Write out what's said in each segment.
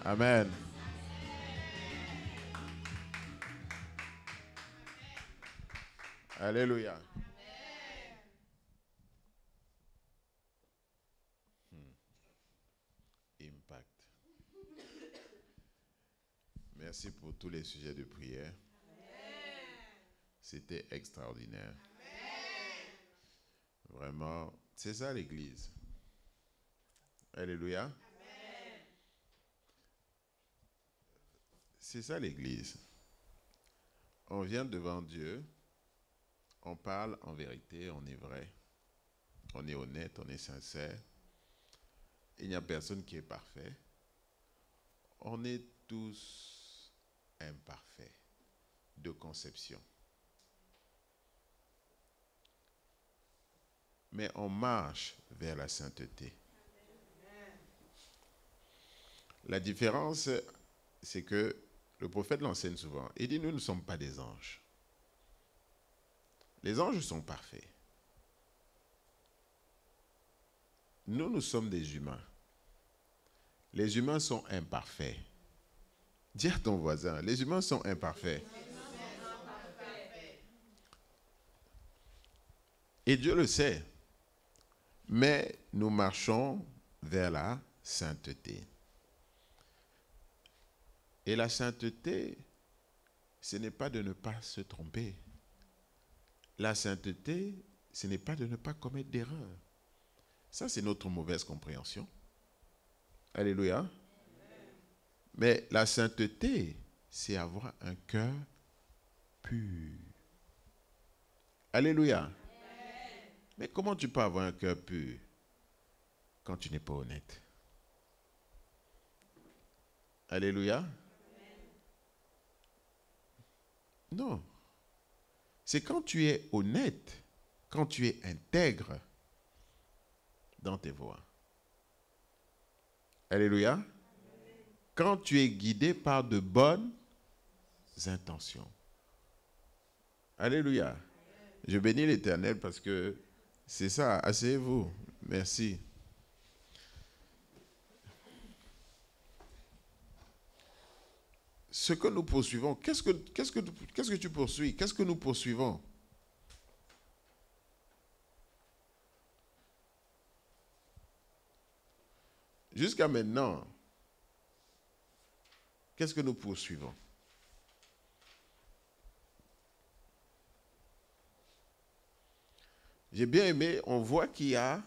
Amen. Alléluia. Impact. Merci pour tous les sujets de prière. C'était extraordinaire. Vraiment, c'est ça l'Église. Alléluia. C'est ça l'Église. On vient devant Dieu, on parle en vérité, on est vrai, on est honnête, on est sincère. Il n'y a personne qui est parfait. On est tous imparfaits de conception. Mais on marche vers la sainteté. La différence, c'est que le prophète l'enseigne souvent. Il dit, nous ne sommes pas des anges. Les anges sont parfaits. Nous sommes des humains. Les humains sont imparfaits. Dis à ton voisin, les humains sont imparfaits. Et Dieu le sait. Mais nous marchons vers la sainteté. Et la sainteté, ce n'est pas de ne pas se tromper. La sainteté, ce n'est pas de ne pas commettre d'erreur. Ça, c'est notre mauvaise compréhension. Alléluia. Amen. Mais la sainteté, c'est avoir un cœur pur. Alléluia. Amen. Mais comment tu peux avoir un cœur pur quand tu n'es pas honnête? Alléluia. Amen. Non. C'est quand tu es honnête, quand tu es intègre dans tes voies. Alléluia. Amen. Quand tu es guidé par de bonnes intentions. Alléluia. Amen. Je bénis l'Éternel parce que c'est ça. Asseyez-vous. Merci. Ce que nous poursuivons, qu'est-ce que tu poursuis? Qu'est-ce que nous poursuivons? Jusqu'à maintenant, qu'est-ce que nous poursuivons? J'ai bien aimé, on voit qu'il y a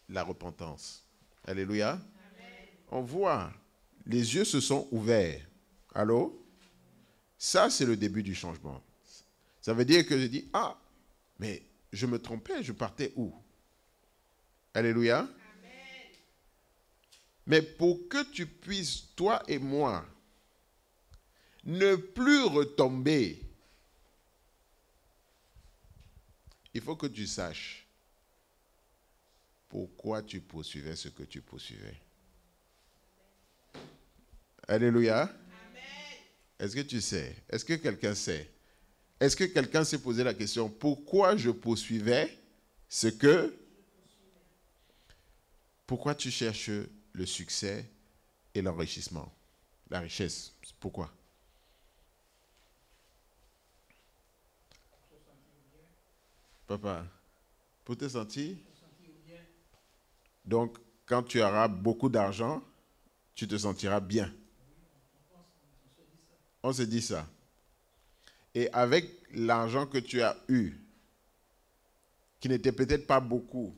la repentance. Alléluia. Amen. On voit, les yeux se sont ouverts. Allô? Ça, c'est le début du changement. Ça veut dire que je dis, ah, mais je me trompais, je partais où? Alléluia. Amen. Mais pour que tu puisses, toi et moi, ne plus retomber, il faut que tu saches pourquoi tu poursuivais ce que tu poursuivais. Alléluia. Amen. Est-ce que tu sais? Est-ce que quelqu'un sait? Est-ce que quelqu'un s'est posé la question, pourquoi je poursuivais ce que... Pourquoi tu cherches le succès et l'enrichissement? La richesse, pourquoi? Papa, pour te sentir? Donc, quand tu auras beaucoup d'argent, tu te sentiras bien. On se dit ça. Et avec l'argent que tu as eu, qui n'était peut-être pas beaucoup,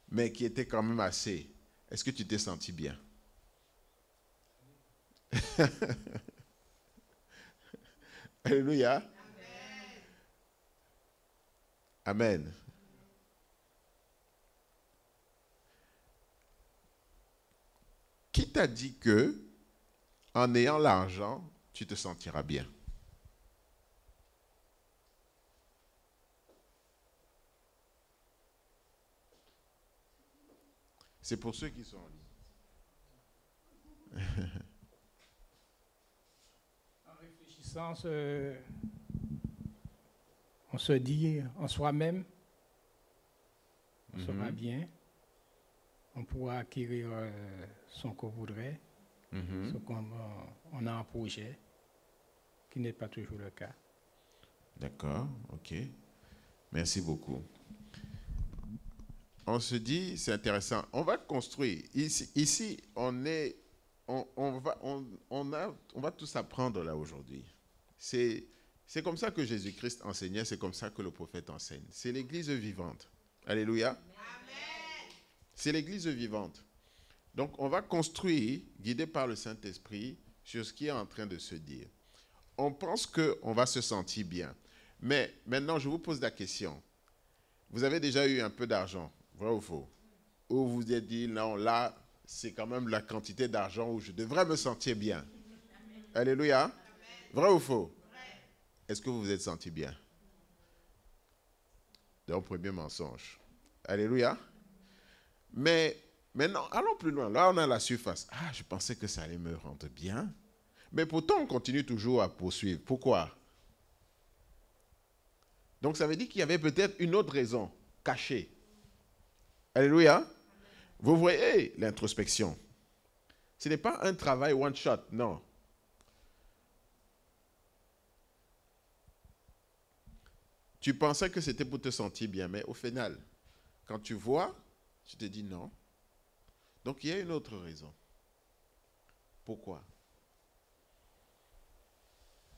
mais qui était quand même assez, est-ce que tu t'es senti bien? Alléluia. Amen. Amen. Qui t'a dit que, en ayant l'argent, tu te sentiras bien? C'est pour ceux qui sont en ligne. En réfléchissant, on se dit en soi-même, on sera bien, on pourra acquérir ce qu'on voudrait, Ce on a un projet qui n'est pas toujours le cas. D'accord, ok. Merci beaucoup. On se dit, c'est intéressant, on va construire. Ici on va tous apprendre là aujourd'hui. C'est comme ça que Jésus-Christ enseignait, c'est comme ça que le prophète enseigne. C'est l'église vivante. Alléluia. Amen. C'est l'église vivante. Donc on va construire, guidé par le Saint-Esprit, sur ce qui est en train de se dire. On pense qu'on va se sentir bien. Mais maintenant, je vous pose la question. Vous avez déjà eu un peu d'argent, vrai ou faux? Ou vous vous êtes dit, non, là, c'est quand même la quantité d'argent où je devrais me sentir bien. Amen. Alléluia. Amen. Vrai ou faux? Vrai. Est-ce que vous vous êtes senti bien? Donc, premier mensonge. Alléluia. Mais maintenant, allons plus loin. Là, on a la surface. Ah, je pensais que ça allait me rendre bien. Mais pourtant, on continue toujours à poursuivre. Pourquoi? Donc, ça veut dire qu'il y avait peut-être une autre raison cachée. Alléluia. Vous voyez l'introspection. Ce n'est pas un travail one shot, non. Tu pensais que c'était pour te sentir bien, mais au final, quand tu vois, tu te dis non. Donc, il y a une autre raison. Pourquoi?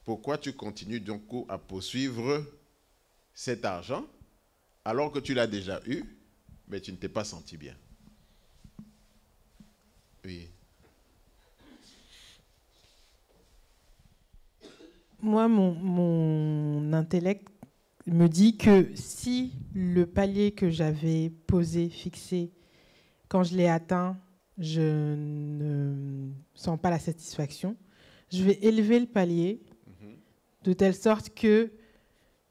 Pourquoi tu continues donc à poursuivre cet argent alors que tu l'as déjà eu, mais tu ne t'es pas senti bien? Oui. Moi, mon intellect me dit que si le palier que j'avais posé, fixé, quand je l'ai atteint, je ne sens pas la satisfaction, je vais élever le palier de telle sorte que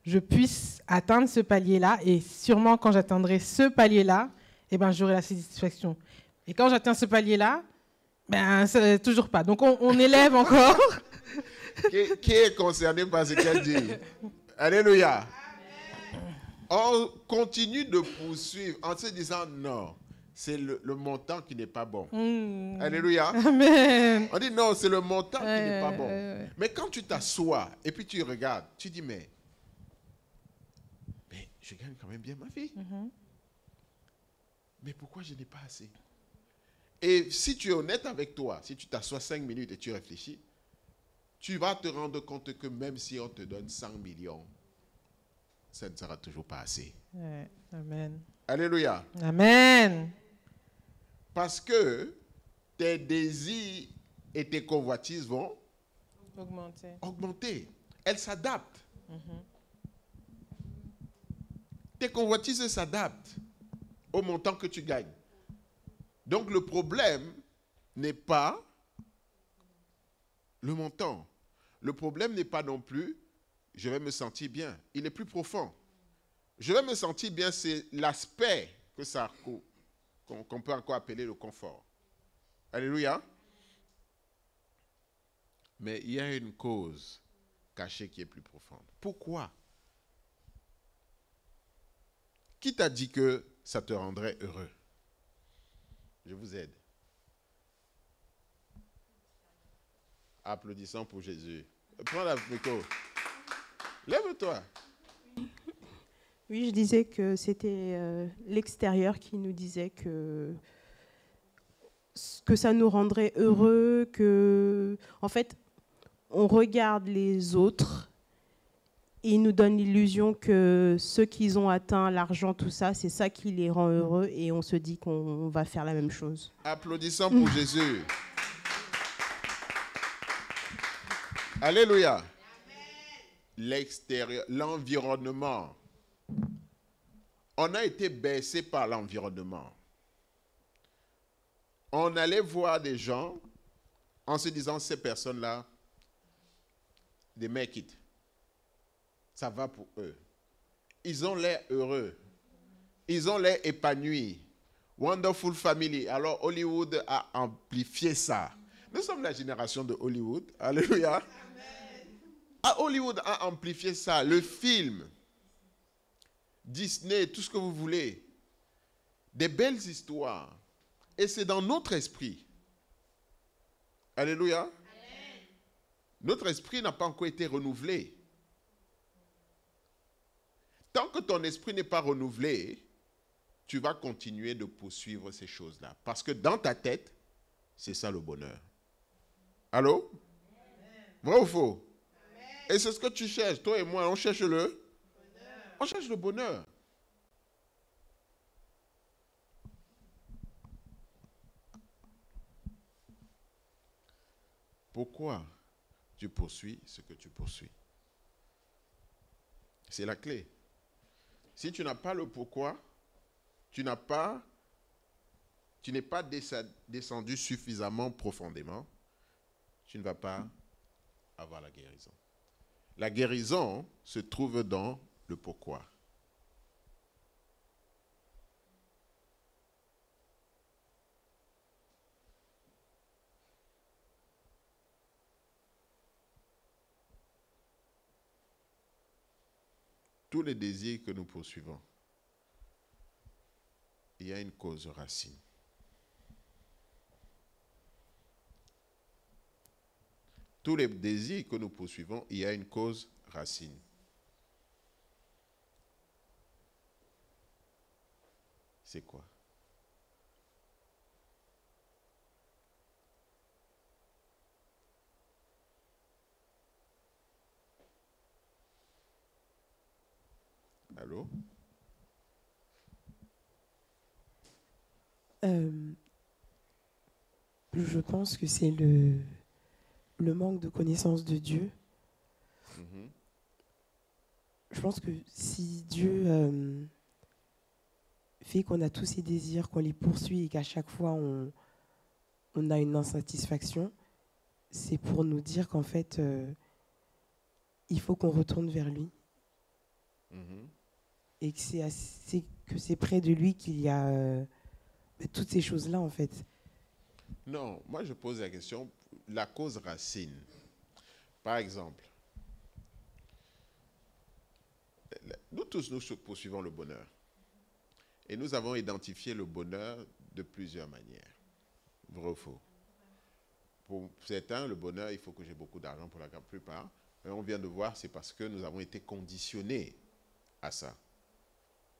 je puisse atteindre ce palier-là, et sûrement quand j'atteindrai ce palier-là, eh ben, j'aurai la satisfaction. Et quand j'atteins ce palier-là, ben, toujours pas. Donc on élève encore. Qui est concerné par ce qu'elle dit? Alléluia. On continue de poursuivre en se disant non, c'est le montant qui n'est pas bon. Alléluia. Amen. On dit non, c'est le montant qui n'est pas bon. Mais quand tu t'assois et puis tu regardes, tu dis mais je gagne quand même bien ma vie. Mais pourquoi je n'ai pas assez? Et si tu es honnête avec toi, si tu t'assois 5 minutes et tu réfléchis, tu vas te rendre compte que même si on te donne 100 millions, ça ne sera toujours pas assez. Amen. Alléluia. Amen. Parce que tes désirs et tes convoitises vont augmenter. Elles s'adaptent. Tes convoitises s'adaptent au montant que tu gagnes. Donc le problème n'est pas le montant. Le problème n'est pas non plus je vais me sentir bien. Il est plus profond. Je vais me sentir bien, c'est l'aspect que ça qu'on peut encore appeler le confort. Alléluia. Mais il y a une cause cachée qui est plus profonde. Pourquoi? Qui t'a dit que ça te rendrait heureux? Je vous aide. Applaudissons pour Jésus. Prends la micro. Lève-toi. Oui, je disais que c'était l'extérieur qui nous disait que ça nous rendrait heureux, que, en fait, on regarde les autres et ils nous donnent l'illusion que ceux qui ont atteint l'argent, tout ça, c'est ça qui les rend heureux, et on se dit qu'on va faire la même chose. Applaudissons pour Jésus. Alléluia. L'extérieur, l'environnement. On a été baissé par l'environnement. On allait voir des gens en se disant, ces personnes-là, they make it. Ça va pour eux. Ils ont l'air heureux. Ils ont l'air épanouis. Wonderful family. Alors Hollywood a amplifié ça. Nous sommes la génération de Hollywood. Alléluia. Hollywood a amplifié ça. Le film, Disney, tout ce que vous voulez. Des belles histoires. Et c'est dans notre esprit. Alléluia. Notre esprit n'a pas encore été renouvelé. Tant que ton esprit n'est pas renouvelé, tu vas continuer de poursuivre ces choses-là. Parce que dans ta tête, c'est ça le bonheur. Allô? Vrai ou faux? Et c'est ce que tu cherches. Toi et moi, on cherche le bonheur. On cherche le bonheur. Pourquoi tu poursuis ce que tu poursuis? C'est la clé. Si tu n'as pas le pourquoi, tu n'es pas descendu suffisamment profondément, tu ne vas pas avoir la guérison. La guérison se trouve dans le pourquoi. Tous les désirs que nous poursuivons, il y a une cause racine. Tous les désirs que nous poursuivons, il y a une cause racine. C'est quoi? Allô? Je pense que c'est le manque de connaissance de Dieu. Mm-hmm. Je pense que si Dieu fait qu'on a tous ces désirs, qu'on les poursuit et qu'à chaque fois on a une insatisfaction, c'est pour nous dire qu'en fait, il faut qu'on retourne vers lui. Mm-hmm. Et que c'est près de lui qu'il y a toutes ces choses-là, en fait. Non, moi je pose la question, la cause racine. Par exemple, nous tous, nous poursuivons le bonheur. Et nous avons identifié le bonheur de plusieurs manières. Vrai ou faux? Pour certains, le bonheur, il faut que j'ai beaucoup d'argent pour la plupart. Mais on vient de voir, c'est parce que nous avons été conditionnés à ça.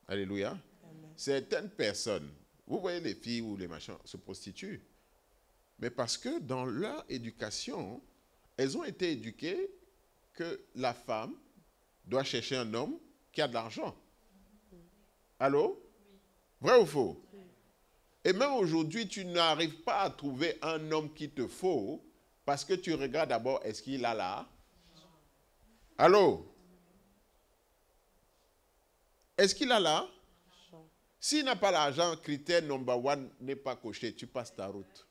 Alléluia. Amen. Certaines personnes, vous voyez les filles ou les machins, se prostituent. Mais parce que dans leur éducation, elles ont été éduquées que la femme doit chercher un homme qui a de l'argent. Allô? Vrai ou faux? Et même aujourd'hui, tu n'arrives pas à trouver un homme qui te faut parce que tu regardes d'abord, est-ce qu'il a là? Allô? Est-ce qu'il a là? S'il n'a pas l'argent, critère number one n'est pas coché, tu passes ta route.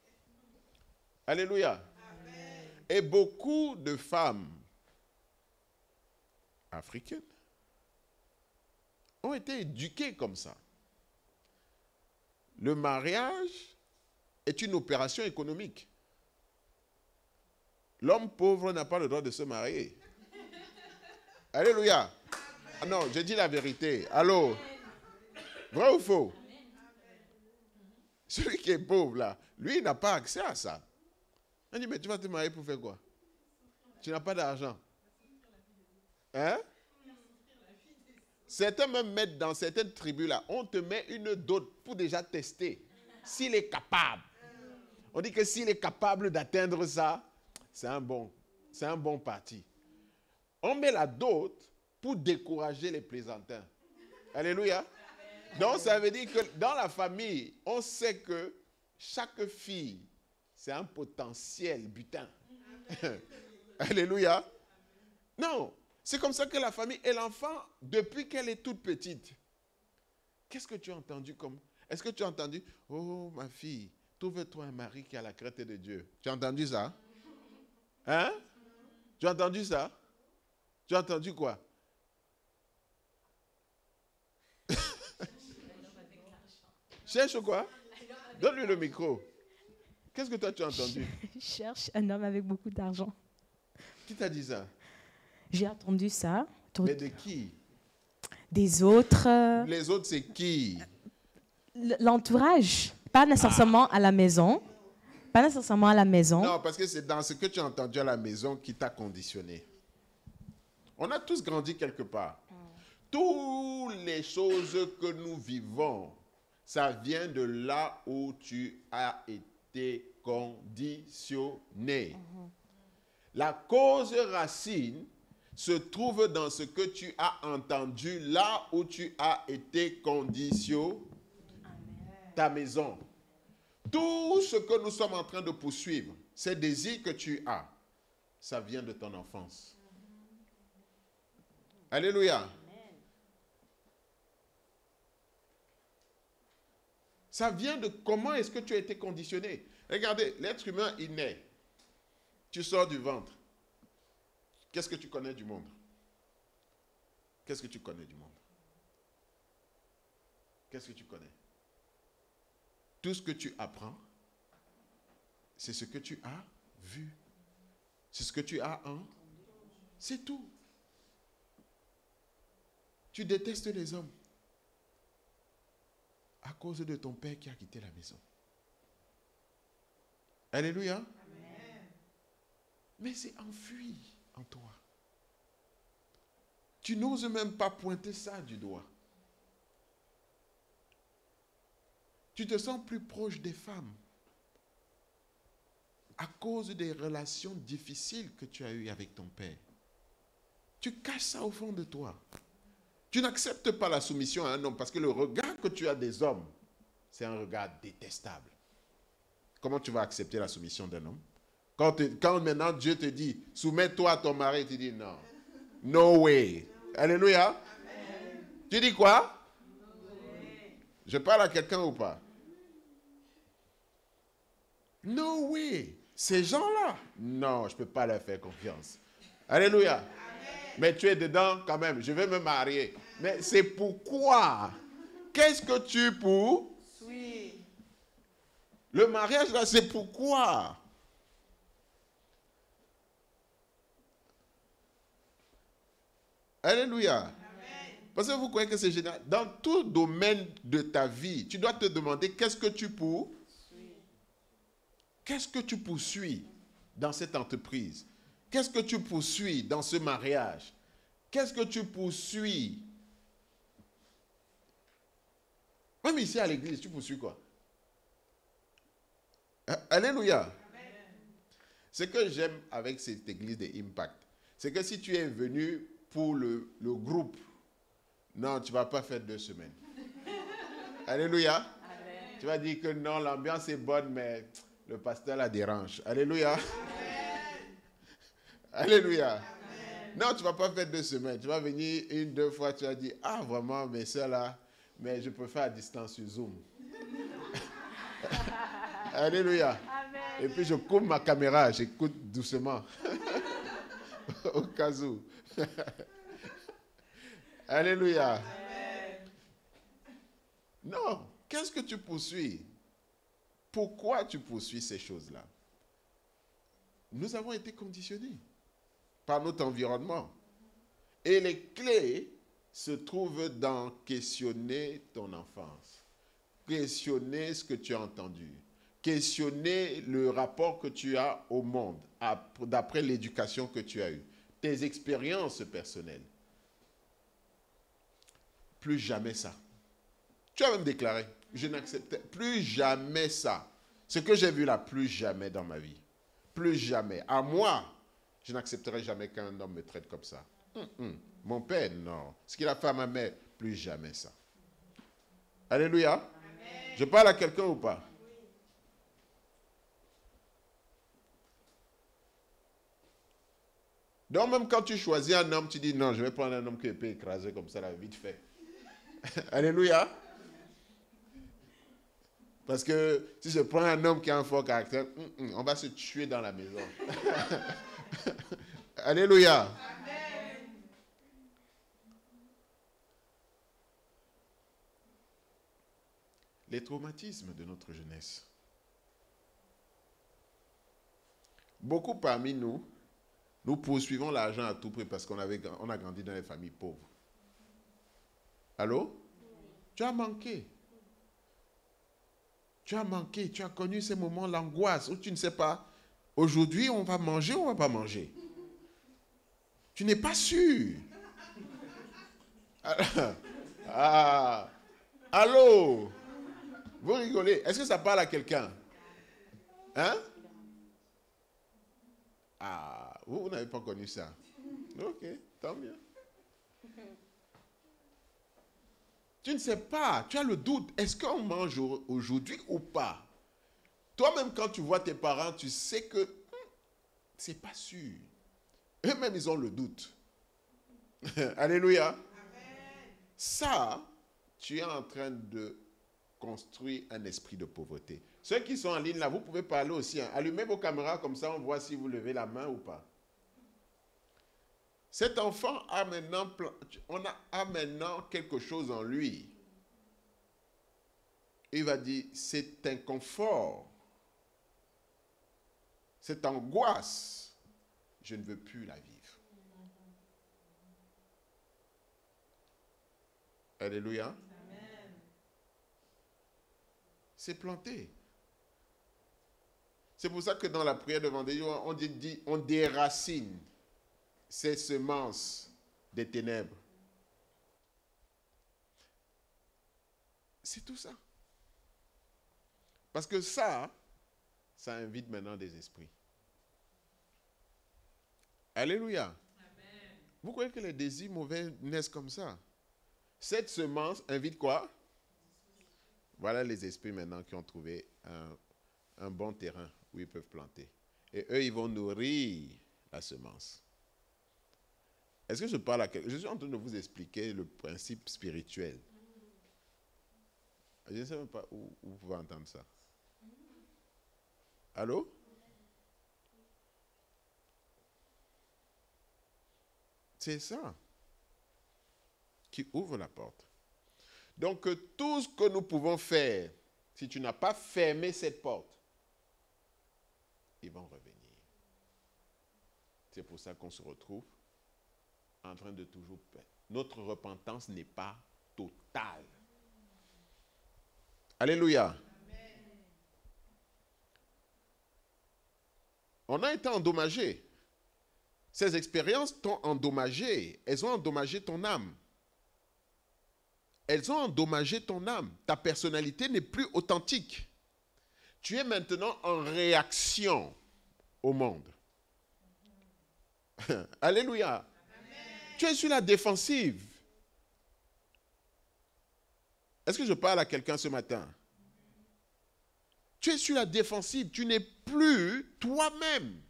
Alléluia. Amen. Et beaucoup de femmes africaines ont été éduquées comme ça. Le mariage est une opération économique. L'homme pauvre n'a pas le droit de se marier. Alléluia. Ah non, je dis la vérité. Allô? Vrai ou faux? Celui qui est pauvre là, lui, il n'a pas accès à ça. On dit, mais tu vas te marier pour faire quoi? Tu n'as pas d'argent. Hein? Certains même mettent dans certaines tribus là, on te met une dot pour déjà tester s'il est capable. On dit que s'il est capable d'atteindre ça, c'est un bon parti. On met la dot pour décourager les plaisantins. Alléluia. Donc ça veut dire que dans la famille, on sait que chaque fille, c'est un potentiel butin. Alléluia. Non. C'est comme ça que la famille et l'enfant, depuis qu'elle est toute petite, qu'est-ce que tu as entendu comme... Est-ce que tu as entendu, oh ma fille, trouve-toi un mari qui a la crainte de Dieu. Tu as entendu ça? Hein? Tu as entendu ça? Tu as entendu quoi? Cherche quoi? Donne-lui le micro. Qu'est-ce que toi tu as entendu? Je cherche un homme avec beaucoup d'argent. Qui t'a dit ça? J'ai entendu ça. Mais de qui? Des autres. Les autres, c'est qui? L'entourage. Pas nécessairement à la maison, Pas nécessairement à la maison. Non, parce que c'est dans ce que tu as entendu à la maison qui t'a conditionné. On a tous grandi quelque part. Toutes les choses que nous vivons, ça vient de là où tu as été conditionné. La cause racine se trouve dans ce que tu as entendu là où tu as été conditionné. Ta maison. Tout ce que nous sommes en train de poursuivre, ces désirs que tu as, ça vient de ton enfance. Alléluia. Ça vient de comment est-ce que tu as été conditionné. Regardez, l'être humain, il naît. Tu sors du ventre. Qu'est-ce que tu connais du monde? Qu'est-ce que tu connais du monde? Qu'est-ce que tu connais? Tout ce que tu apprends, c'est ce que tu as vu. C'est ce que tu as entendu. C'est tout. Tu détestes les hommes à cause de ton père qui a quitté la maison. Alléluia. Amen. Mais c'est enfui en toi. Tu n'oses même pas pointer ça du doigt. Tu te sens plus proche des femmes à cause des relations difficiles que tu as eues avec ton père. Tu caches ça au fond de toi. Tu n'acceptes pas la soumission à un homme parce que le regard que tu as des hommes, c'est un regard détestable. Comment tu vas accepter la soumission d'un homme? Quand maintenant Dieu te dit, soumets-toi à ton mari, tu dis non. No way. Alléluia. Amen. Tu dis quoi? Je parle à quelqu'un ou pas? No way. Ces gens-là, non, je ne peux pas leur faire confiance. Alléluia. Amen. Mais tu es dedans quand même. Je vais me marier. Mais c'est pourquoi? Qu'est-ce que tu poursuis? Le mariage là, c'est pourquoi? Alléluia. Amen. Parce que vous croyez que c'est général. Dans tout domaine de ta vie, tu dois te demander qu'est-ce que tu poursuis? Qu'est-ce que tu poursuis dans cette entreprise? Qu'est-ce que tu poursuis dans ce mariage? Qu'est-ce que tu poursuis? Même ici à l'église, tu poursuis quoi? Alléluia. Amen. Ce que j'aime avec cette église de Impact, c'est que si tu es venu pour le groupe, non, tu ne vas pas faire 2 semaines. Alléluia. Amen. Tu vas dire que non, l'ambiance est bonne, mais le pasteur la dérange. Alléluia. Amen. Alléluia. Amen. Non, tu ne vas pas faire 2 semaines. Tu vas venir 1, 2 fois, tu vas dire, ah vraiment, mais ça là, mais je peux faire à distance sur Zoom. Alléluia. Amen. Et puis je coupe ma caméra, j'écoute doucement. Au cas où. Alléluia. Amen. Non, qu'est-ce que tu poursuis? Pourquoi tu poursuis ces choses-là? Nous avons été conditionnés par notre environnement. Et les clés se trouvent dans questionner ton enfance, questionner ce que tu as entendu, questionner le rapport que tu as au monde, d'après l'éducation que tu as eue, tes expériences personnelles. Plus jamais ça. Tu as même déclaré, je n'accepte plus jamais ça. Ce que j'ai vu là, plus jamais dans ma vie. Plus jamais. À moi, je n'accepterai jamais qu'un homme me traite comme ça. Mon père, non. Ce qu'il a fait à ma mère, plus jamais ça. Alléluia. Amen. Je parle à quelqu'un ou pas? Oui. Donc même quand tu choisis un homme, tu dis non, je vais prendre un homme qui peut écraser comme ça, là, vite fait. Alléluia. Parce que si je prends un homme qui a un fort caractère, on va se tuer dans la maison. Alléluia. Amen. Les traumatismes de notre jeunesse. Beaucoup parmi nous, nous poursuivons l'argent à tout prix parce qu'on a grandi dans les familles pauvres. Allô? Tu as manqué. Tu as manqué, tu as connu ces moments, l'angoisse, où tu ne sais pas, aujourd'hui on va manger ou on ne va pas manger. Tu n'es pas sûr. Ah, allô? Vous rigolez? Est-ce que ça parle à quelqu'un? Hein? Ah, vous n'avez pas connu ça. Ok, tant mieux. Tu ne sais pas, tu as le doute. Est-ce qu'on mange aujourd'hui ou pas? Toi-même, quand tu vois tes parents, tu sais que c'est pas sûr. Eux-mêmes, ils ont le doute. Alléluia. Amen. Ça, tu es en train de construire un esprit de pauvreté. Ceux qui sont en ligne là, vous pouvez parler aussi. Hein. Allumez vos caméras comme ça, on voit si vous levez la main ou pas. Cet enfant a maintenant, a maintenant quelque chose en lui. Il va dire, c'est inconfort, cette angoisse, je ne veux plus la vivre. Alléluia. Amen. C'est planté. C'est pour ça que dans la prière de vendredi, on déracine ces semences des ténèbres. C'est tout ça. Parce que ça invite maintenant des esprits. Alléluia. Amen. Vous croyez que les désirs mauvais naissent comme ça? Cette semence invite quoi? Voilà les esprits maintenant qui ont trouvé un bon terrain où ils peuvent planter. Et eux, ils vont nourrir la semence. Est-ce que je parle à quelqu'un? Je suis en train de vous expliquer le principe spirituel. Je ne sais même pas où vous pouvez entendre ça. Allô? C'est ça qui ouvre la porte. Donc, tout ce que nous pouvons faire, si tu n'as pas fermé cette porte, ils vont revenir. C'est pour ça qu'on se retrouve en train de toujours perdre. Notre repentance n'est pas totale. Alléluia. Amen. On a été endommagé. Ces expériences t'ont endommagé. Elles ont endommagé ton âme. Elles ont endommagé ton âme. Ta personnalité n'est plus authentique. Tu es maintenant en réaction au monde. Alléluia. Amen. Tu es sur la défensive. Est-ce que je parle à quelqu'un ce matin? Tu es sur la défensive. Tu n'es plus toi-même.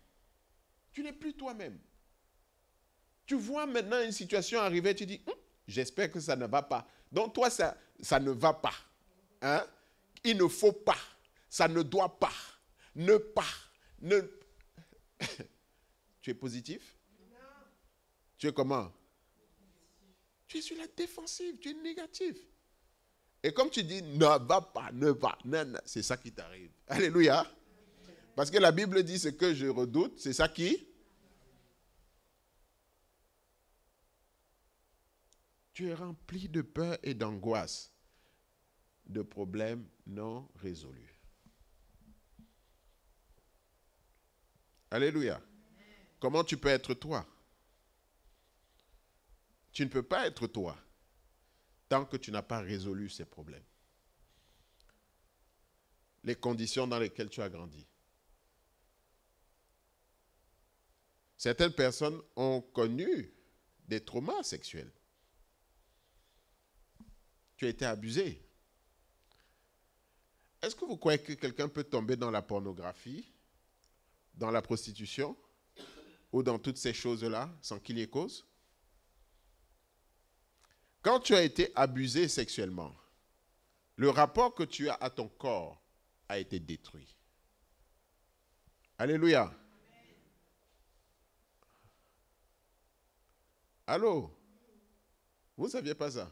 Tu n'es plus toi-même. Tu vois maintenant une situation arriver, tu dis, j'espère que ça ne va pas. Donc toi, ça ne va pas. Hein? Il ne faut pas. Ça ne doit pas. Ne pas. Ne... Tu es positif? Non. Tu es comment? Tu es sur la défensive, tu es négatif. Et comme tu dis, ne va pas, ne va, non, c'est ça qui t'arrive. Alléluia. Parce que la Bible dit ce que je redoute, c'est ça qui... Tu es rempli de peur et d'angoisse, de problèmes non résolus. Alléluia. Comment tu peux être toi? Tu ne peux pas être toi tant que tu n'as pas résolu ces problèmes. Les conditions dans lesquelles tu as grandi. Certaines personnes ont connu des traumas sexuels. Tu as été abusé. Est-ce que vous croyez que quelqu'un peut tomber dans la pornographie, dans la prostitution, ou dans toutes ces choses-là, sans qu'il y ait cause? Quand tu as été abusé sexuellement, le rapport que tu as à ton corps a été détruit. Alléluia. Amen. Allô? Vous ne saviez pas ça?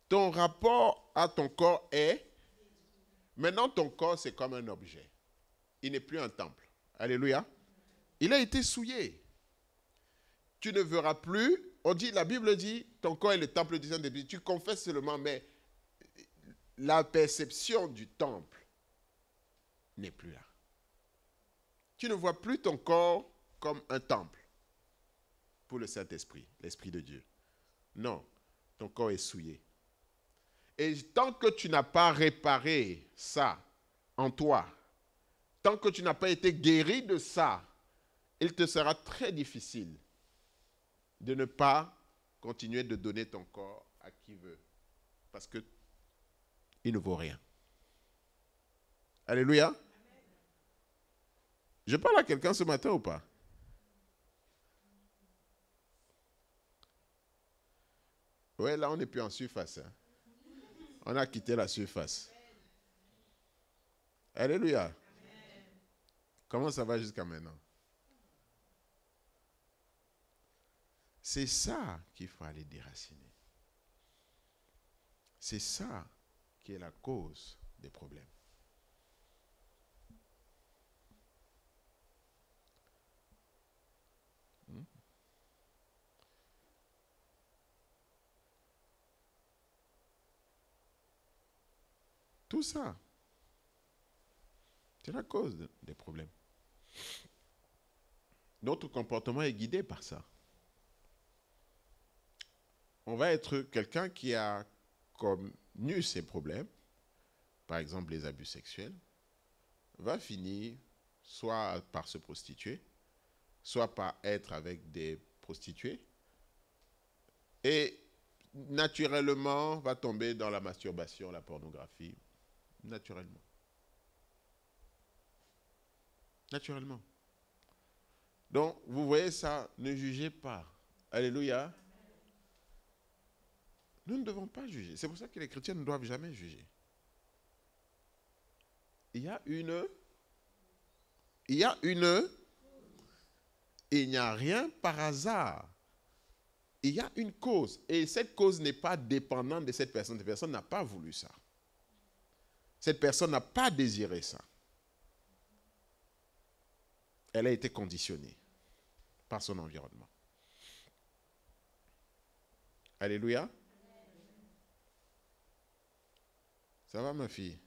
Ton rapport à ton corps est... Maintenant, ton corps, c'est comme un objet. Il n'est plus un temple. Alléluia. Il a été souillé. Tu ne verras plus... On dit, la Bible dit, ton corps est le temple du Saint-Esprit. Tu confesses seulement, mais la perception du temple n'est plus là. Tu ne vois plus ton corps comme un temple pour le Saint-Esprit, l'Esprit de Dieu. Non, ton corps est souillé. Et tant que tu n'as pas réparé ça en toi, tant que tu n'as pas été guéri de ça, il te sera très difficile de ne pas continuer de donner ton corps à qui veut. Parce que il ne vaut rien. Alléluia. Je parle à quelqu'un ce matin ou pas? Oui, là on n'est plus en surface. Hein. On a quitté la surface. Alléluia. Comment ça va jusqu'à maintenant? C'est ça qu'il faut aller déraciner. C'est ça qui est la cause des problèmes. Tout ça, c'est la cause des problèmes. Notre comportement est guidé par ça. On va être quelqu'un qui a connu ces problèmes, par exemple les abus sexuels, va finir soit par se prostituer, soit par être avec des prostituées, et naturellement va tomber dans la masturbation, la pornographie, naturellement. Naturellement. Donc, vous voyez ça, ne jugez pas. Alléluia. Nous ne devons pas juger. C'est pour ça que les chrétiens ne doivent jamais juger. Il n'y a rien par hasard. Il y a une cause. Et cette cause n'est pas dépendante de cette personne. Cette personne n'a pas voulu ça. Cette personne n'a pas désiré ça. Elle a été conditionnée par son environnement. Alléluia. Ça va, ma fille?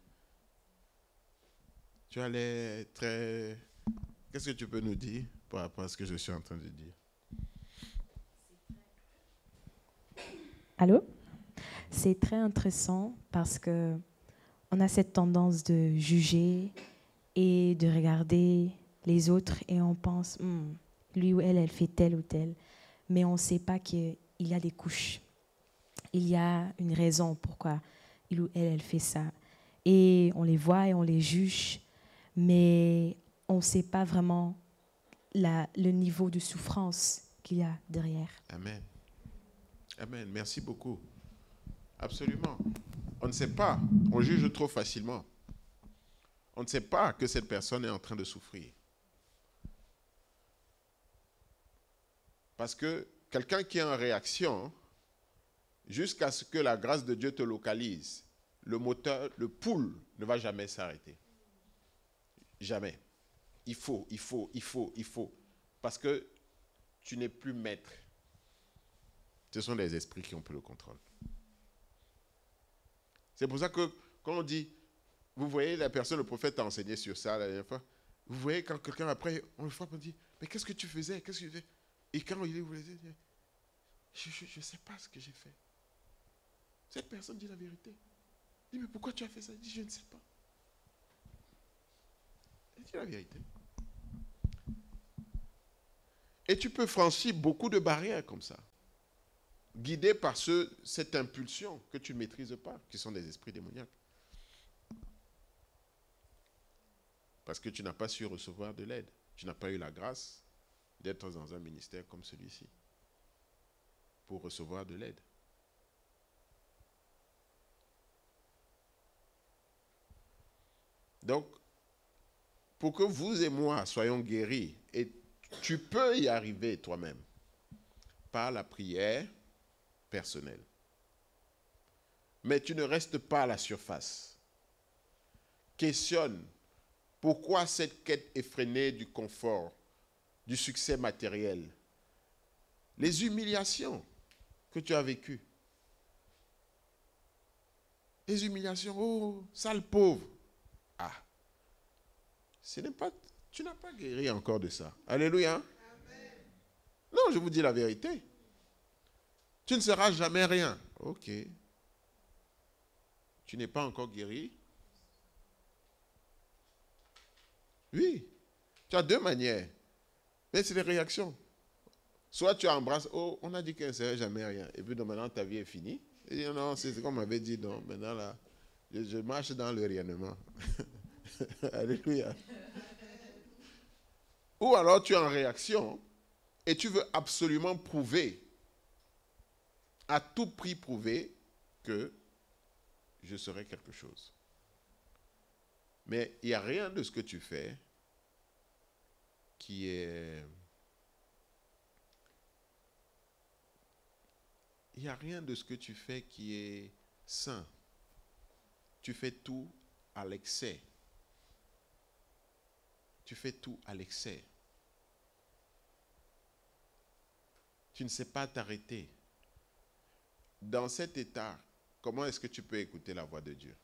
Tu as l'air très... Qu'est-ce que tu peux nous dire par rapport à ce que je suis en train de dire? Allô? C'est très intéressant parce que on a cette tendance de juger et de regarder les autres et on pense, lui ou elle fait tel ou tel. Mais on ne sait pas qu'il y a des couches. Il y a une raison pourquoi il ou elle fait ça. Et on les voit et on les juge, mais on ne sait pas vraiment le niveau de souffrance qu'il y a derrière. Amen. Amen. Merci beaucoup. Absolument. On ne sait pas. On juge trop facilement. On ne sait pas que cette personne est en train de souffrir. Parce que quelqu'un qui est en réaction, jusqu'à ce que la grâce de Dieu te localise, le moteur, le pool ne va jamais s'arrêter. Jamais. Il faut. Parce que tu n'es plus maître. Ce sont les esprits qui ont pris le contrôle. C'est pour ça que quand on dit, vous voyez la personne, le prophète a enseigné sur ça la dernière fois, vous voyez quand quelqu'un après, on le frappe, on dit, mais qu'est-ce que tu faisais? Qu'est-ce que tu faisais? Et quand il vous dit, je ne sais pas ce que j'ai fait. Cette personne dit la vérité. Il dit, mais pourquoi tu as fait ça? Il dit, je ne sais pas. Il dit la vérité. Et tu peux franchir beaucoup de barrières comme ça, guidé par cette impulsion que tu ne maîtrises pas, qui sont des esprits démoniaques. Parce que tu n'as pas su recevoir de l'aide. Tu n'as pas eu la grâce d'être dans un ministère comme celui-ci pour recevoir de l'aide. Donc, pour que vous et moi soyons guéris, et tu peux y arriver toi-même, par la prière personnelle. Mais tu ne restes pas à la surface. Questionne pourquoi cette quête effrénée du confort, du succès matériel, les humiliations que tu as vécues. Les humiliations, oh, sale pauvre. Ah, ce n'est pas, tu n'as pas guéri encore de ça. Alléluia. Amen. Non, je vous dis la vérité. Tu ne seras jamais rien. Ok. Tu n'es pas encore guéri. Oui. Tu as deux manières. Mais c'est les réactions. Soit tu embrasses, oh, on a dit qu'elle ne serait jamais rien. Et puis donc, maintenant, ta vie est finie. Et non, c'est comme on m'avait dit, non, maintenant là, je marche dans le rayonnement. Alléluia. Ou alors tu es en réaction et tu veux absolument prouver, à tout prix prouver que je serai quelque chose. Mais il n'y a rien de ce que tu fais qui est... Il n'y a rien de ce que tu fais qui est sain. Tu fais tout à l'excès. Tu fais tout à l'excès. Tu ne sais pas t'arrêter. Dans cet état, comment est-ce que tu peux écouter la voix de Dieu?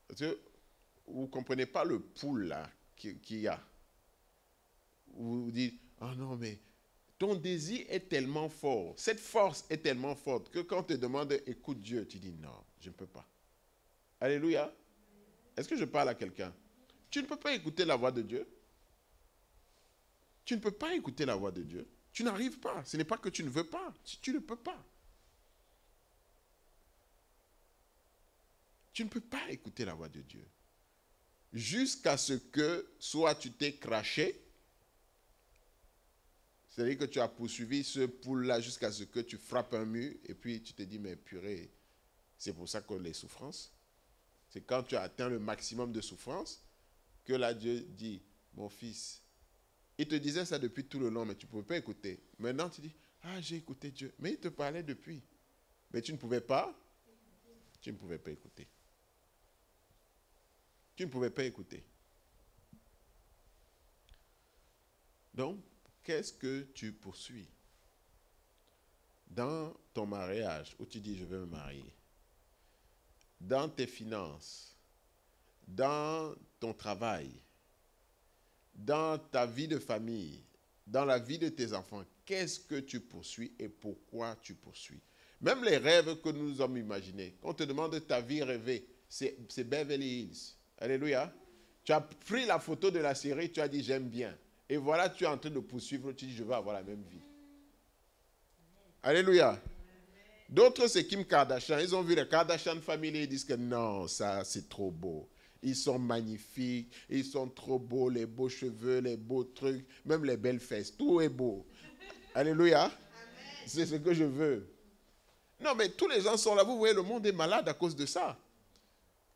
Parce que vous ne comprenez pas le pool là qu'il y a. Vous vous dites, oh non, mais ton désir est tellement fort, cette force est tellement forte que quand on te demande écoute Dieu, tu dis non, je ne peux pas. Alléluia. Est-ce que je parle à quelqu'un? Tu ne peux pas écouter la voix de Dieu. Tu ne peux pas écouter la voix de Dieu. Tu n'arrives pas. Ce n'est pas que tu ne veux pas. Tu ne peux pas. Tu ne peux pas écouter la voix de Dieu. Jusqu'à ce que soit tu t'es craché, c'est-à-dire que tu as poursuivi ce poule-là jusqu'à ce que tu frappes un mur et puis tu te dis, mais purée, c'est pour ça que les souffrances, c'est quand tu as atteint le maximum de souffrance que là Dieu dit, mon fils, il te disait ça depuis tout le long, mais tu ne pouvais pas écouter. Maintenant tu dis, ah j'ai écouté Dieu, mais il te parlait depuis. Mais tu ne pouvais pas écouter. Tu ne pouvais pas écouter. Donc, qu'est-ce que tu poursuis? Dans ton mariage, où tu dis je veux me marier, dans tes finances, dans ton travail, dans ta vie de famille, dans la vie de tes enfants, qu'est-ce que tu poursuis et pourquoi tu poursuis? Même les rêves que nous avons imaginés, quand on te demande ta vie rêvée, c'est Beverly Hills. Alléluia. Tu as pris la photo de la série, tu as dit j'aime bien. Et voilà, tu es en train de poursuivre, tu dis je veux avoir la même vie. Alléluia. D'autres, c'est Kim Kardashian. Ils ont vu les Kardashian Family, ils disent que non, ça c'est trop beau. Ils sont magnifiques, ils sont trop beaux, les beaux cheveux, les beaux trucs, même les belles fesses, tout est beau. Alléluia. C'est ce que je veux. Non, mais tous les gens sont là, vous voyez, le monde est malade à cause de ça.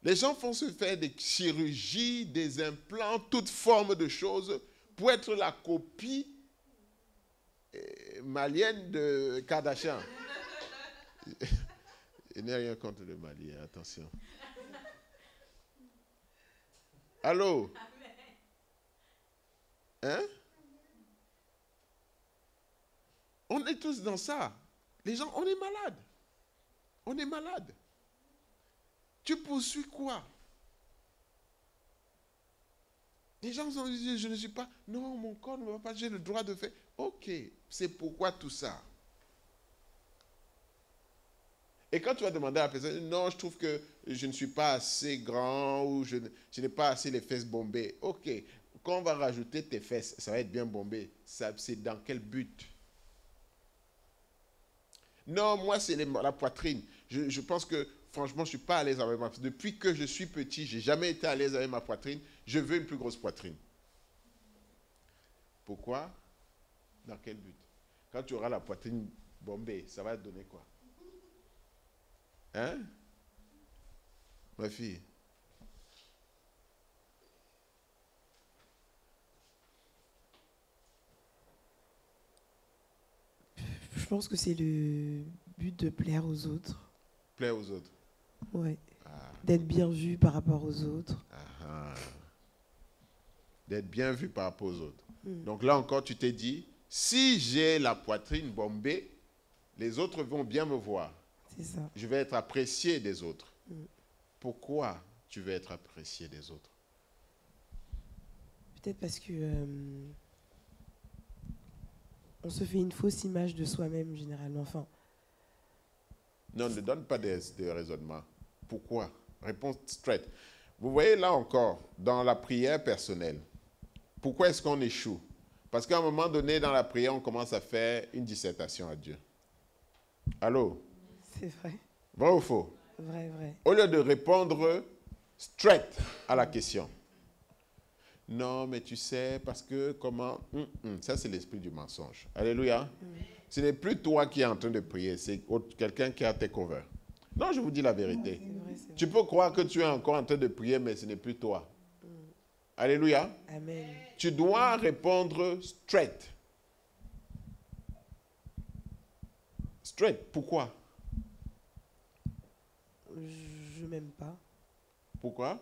Les gens font se faire des chirurgies, des implants, toutes formes de choses pour être la copie malienne de Kardashian. Il n'y a rien contre le Mali, attention. Allô? Hein? On est tous dans ça. Les gens, on est malade. On est malade. Tu poursuis quoi? Les gens ont dit, je ne suis pas... Non, mon corps ne va pas, j'ai le droit de faire... Ok, c'est pourquoi tout ça? Et quand tu vas demander à la personne, non, je trouve que je ne suis pas assez grand ou je n'ai pas assez les fesses bombées. Ok, quand on va rajouter tes fesses, ça va être bien bombé. C'est dans quel but? Non, moi, c'est la poitrine. Je pense que, franchement, je ne suis pas à l'aise avec ma poitrine. Depuis que je suis petit, je n'ai jamais été à l'aise avec ma poitrine. Je veux une plus grosse poitrine. Pourquoi? Dans quel but? Quand tu auras la poitrine bombée, ça va te donner quoi? Hein? Ma fille? Je pense que c'est le but de plaire aux autres. Plaire aux autres. Ouais. Ah. D'être bien vu par rapport aux autres. Ah. D'être bien vu par rapport aux autres. Donc là encore, tu t'es dit, si j'ai la poitrine bombée, les autres vont bien me voir. C'est ça. Je vais être apprécié des autres. Mm. Pourquoi tu veux être apprécié des autres? Peut-être parce que on se fait une fausse image de soi-même généralement. Enfin, Non, ne donne pas de raisonnement. Pourquoi? Réponse straight. Vous voyez là encore, dans la prière personnelle, pourquoi est-ce qu'on échoue? Parce qu'à un moment donné, dans la prière, on commence à faire une dissertation à Dieu. Allô? c'est vrai. Vrai ou faux? Vrai, vrai. Au lieu de répondre straight à la question. Non, mais tu sais, parce que comment... Ça, c'est l'esprit du mensonge. Alléluia. Ce n'est plus toi qui es en train de prier, c'est quelqu'un qui a tes covers. Non, je vous dis la vérité. C'est vrai, c'est vrai. Tu peux croire que tu es encore en train de prier, mais ce n'est plus toi. Alléluia. Amen. Tu dois répondre straight. Straight, pourquoi? Je m'aime pas. Pourquoi?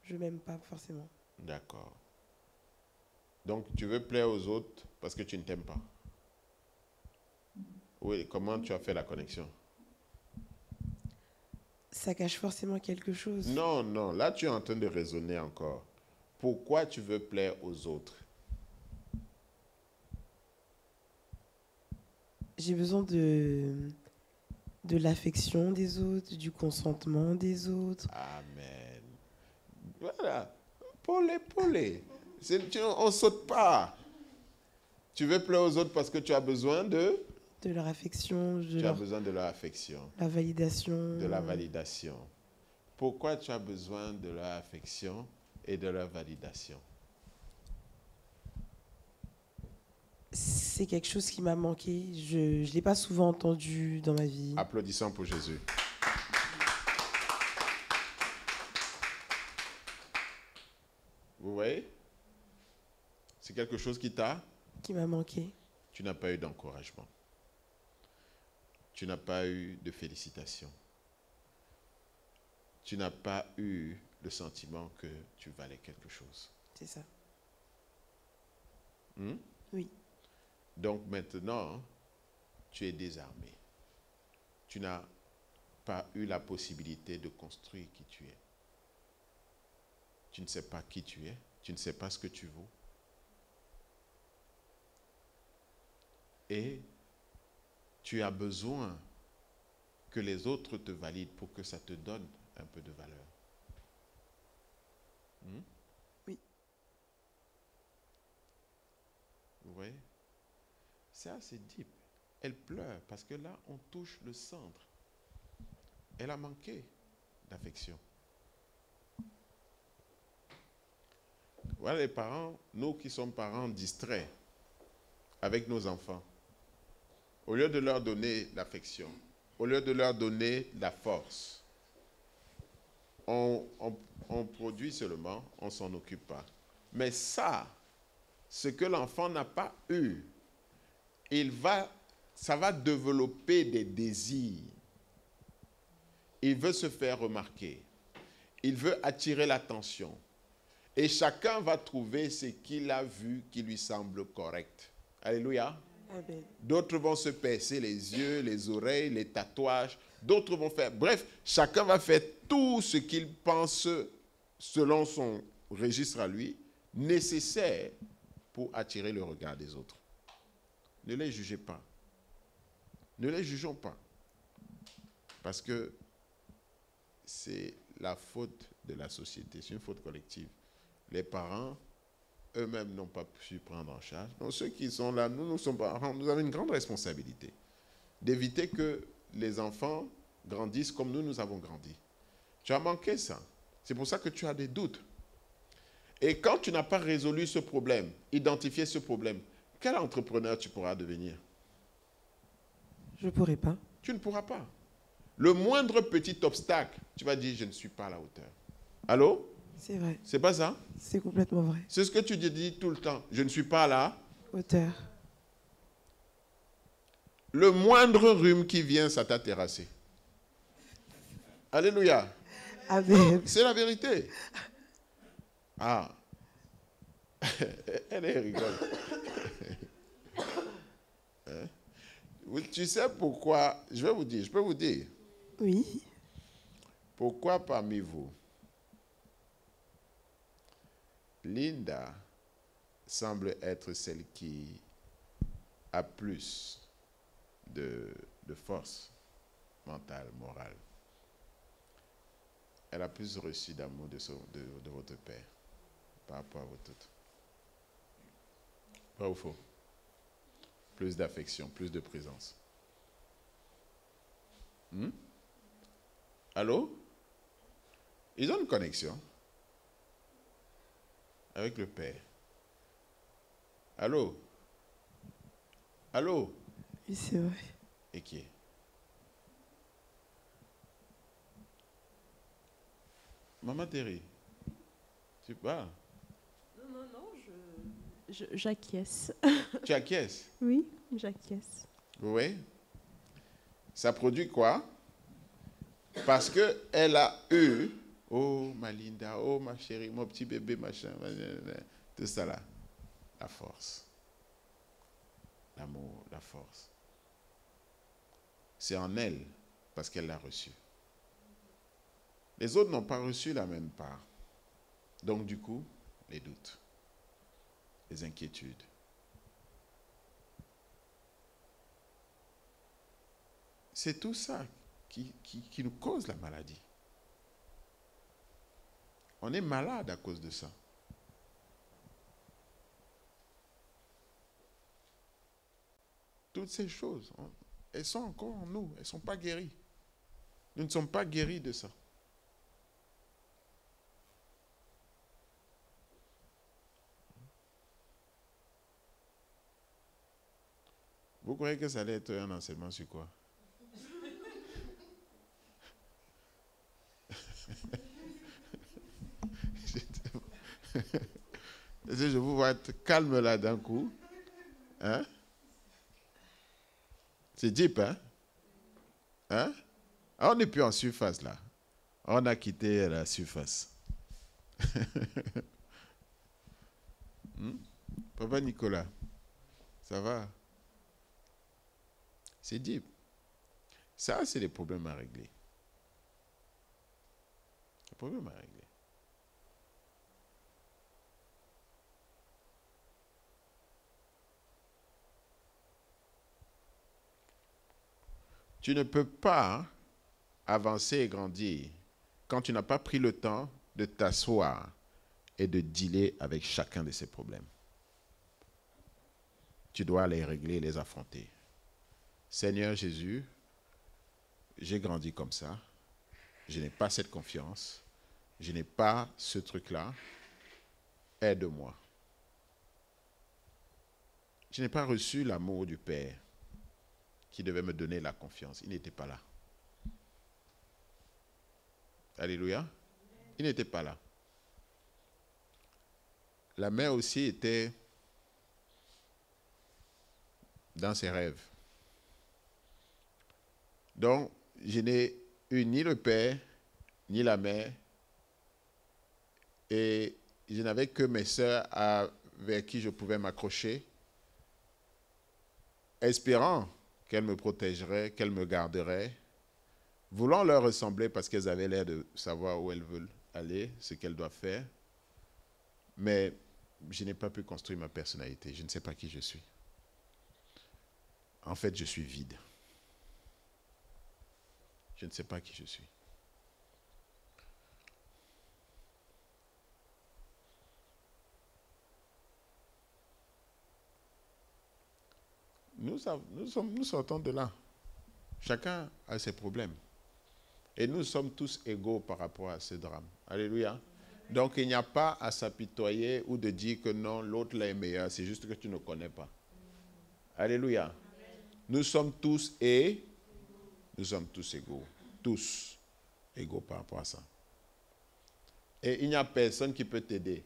Je m'aime pas forcément. D'accord. Donc, tu veux plaire aux autres parce que tu ne t'aimes pas. Oui, comment tu as fait la connexion? Ça cache forcément quelque chose. Non, non, là tu es en train de raisonner encore. Pourquoi tu veux plaire aux autres? J'ai besoin de l'affection des autres, du consentement des autres. Amen. Voilà. Polé. On ne saute pas. Tu veux plaire aux autres parce que tu as besoin de... De leur affection, Tu as besoin de leur affection, la validation. de la validation. Pourquoi tu as besoin de leur affection et de leur validation? C'est quelque chose qui m'a manqué. Je ne l'ai pas souvent entendu dans ma vie. Applaudissons pour Jésus. Vous voyez? C'est quelque chose qui Qui m'a manqué. Tu n'as pas eu d'encouragement. Tu n'as pas eu de félicitations. Tu n'as pas eu le sentiment que tu valais quelque chose. C'est ça. Oui. Donc maintenant, tu es désarmé. Tu n'as pas eu la possibilité de construire qui tu es. Tu ne sais pas qui tu es. Tu ne sais pas ce que tu vaux. Et tu as besoin que les autres te valident pour que ça te donne un peu de valeur. Oui. Vous voyez? C'est assez deep. Elle pleure parce que là, on touche le centre. Elle a manqué d'affection. Voilà les parents, nous qui sommes parents distraits avec nos enfants. Au lieu de leur donner l'affection, au lieu de leur donner la force, on produit seulement, on ne s'en occupe pas. Mais ça, ce que l'enfant n'a pas eu, ça va développer des désirs. Il veut se faire remarquer. Il veut attirer l'attention. Et chacun va trouver ce qu'il a vu qui lui semble correct. Alléluia. Amen. D'autres vont se percer les yeux, les oreilles, les tatouages. D'autres vont faire... Bref, chacun va faire tout ce qu'il pense, selon son registre à lui, nécessaire pour attirer le regard des autres. Ne les jugez pas. Ne les jugeons pas. Parce que c'est la faute de la société. C'est une faute collective. Les parents, eux-mêmes, n'ont pas pu prendre en charge. Donc ceux qui sont là, nous sommes parents, nous avons une grande responsabilité d'éviter que les enfants grandissent comme nous avons grandi. Tu as manqué ça. C'est pour ça que tu as des doutes. Et quand tu n'as pas résolu ce problème, identifié ce problème, quel entrepreneur tu pourras devenir? Je ne pourrais pas. Tu ne pourras pas. Le moindre petit obstacle, tu vas dire, je ne suis pas à la hauteur. Allô? C'est vrai. C'est pas ça? C'est complètement vrai. C'est ce que tu te dis tout le temps. Je ne suis pas là. Auteur. Le moindre rhume qui vient, ça t'a terrassé. Alléluia. Amen. C'est la vérité. Ah. Elle rigole. Hein? Tu sais pourquoi, je peux vous dire, Oui. pourquoi parmi vous, Linda semble être celle qui a plus de force mentale, morale. Elle a plus reçu d'amour de votre père par rapport à votre autre. Pas ou faux? Plus d'affection, plus de présence. Allô? Ils ont une connexion avec le père. Allô? Allô? Oui, c'est vrai. Et qui est? Maman Thierry, tu parles? Non, j'acquiesce. Tu acquiesces? Oui, j'acquiesce. Oui. Ça produit quoi? Parce qu'elle a eu, oh ma Linda, oh ma chérie, mon petit bébé, machin, tout ça là. La force. L'amour, la force. C'est en elle, parce qu'elle l'a reçu. Les autres n'ont pas reçu la même part. Donc du coup, les doutes, les inquiétudes. C'est tout ça qui nous cause la maladie. On est malade à cause de ça. Toutes ces choses, elles sont encore en nous, elles ne sont pas guéries. Nous ne sommes pas guéris de ça. Vous croyez que ça allait être un enseignement sur quoi? Je vous vois être calme là d'un coup. Hein? C'est deep, hein? Hein? Ah, on n'est plus en surface là. On a quitté la surface. Papa Nicolas, ça va? C'est deep. Ça, c'est les problèmes à régler. Les problèmes à régler. Tu ne peux pas avancer et grandir quand tu n'as pas pris le temps de t'asseoir et de dealer avec chacun de ces problèmes. Tu dois les régler et les affronter. Seigneur Jésus, j'ai grandi comme ça. Je n'ai pas cette confiance. Je n'ai pas ce truc-là. Aide-moi. Je n'ai pas reçu l'amour du Père qui devait me donner la confiance. Il n'était pas là. Alléluia. Il n'était pas là. La mère aussi était dans ses rêves. Donc, je n'ai eu ni le père, ni la mère, et je n'avais que mes sœurs vers qui je pouvais m'accrocher, espérant qu'elles me protégeraient, qu'elles me garderaient, voulant leur ressembler parce qu'elles avaient l'air de savoir où elles veulent aller, ce qu'elles doivent faire. Mais je n'ai pas pu construire ma personnalité. Je ne sais pas qui je suis. En fait, je suis vide. Je ne sais pas qui je suis. Nous sortons de là. Chacun a ses problèmes. Et nous sommes tous égaux par rapport à ce drame. Alléluia. Donc il n'y a pas à s'apitoyer ou de dire que non, l'autre là est meilleur. C'est juste que tu ne connais pas. Alléluia. Nous sommes tous égaux. Tous égaux par rapport à ça. Et il n'y a personne qui peut t'aider.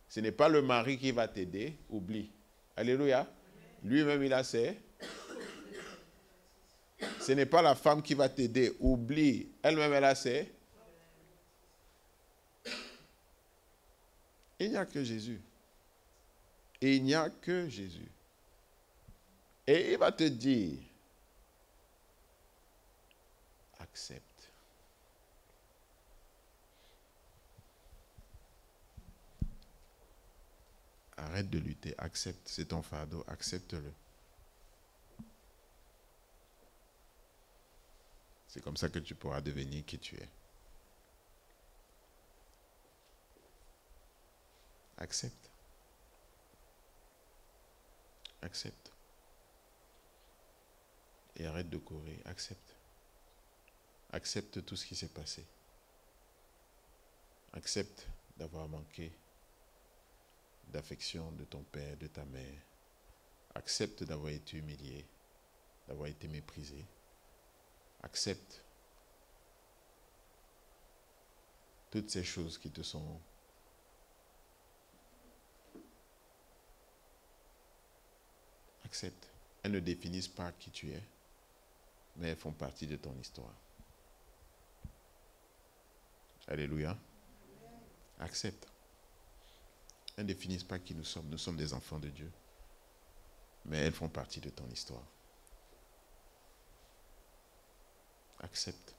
Ce n'est pas le mari qui va t'aider. Oublie. Alléluia. Lui-même, il a ses. Ce n'est pas la femme qui va t'aider. Oublie. Elle-même, elle a ses. Il n'y a que Jésus. Il n'y a que Jésus. Et il va te dire, accepte. Arrête de lutter, accepte. C'est ton fardeau, accepte-le. C'est comme ça que tu pourras devenir qui tu es. Accepte. Accepte. Et arrête de courir. Accepte. Accepte tout ce qui s'est passé. Accepte d'avoir manqué d'affection de ton père, de ta mère. Accepte d'avoir été humilié, d'avoir été méprisé. Accepte toutes ces choses qui te sont accepte. Elles ne définissent pas qui tu es, mais elles font partie de ton histoire. Alléluia. Accepte. Elles ne définissent pas qui nous sommes. Nous sommes des enfants de Dieu. Mais elles font partie de ton histoire. Accepte.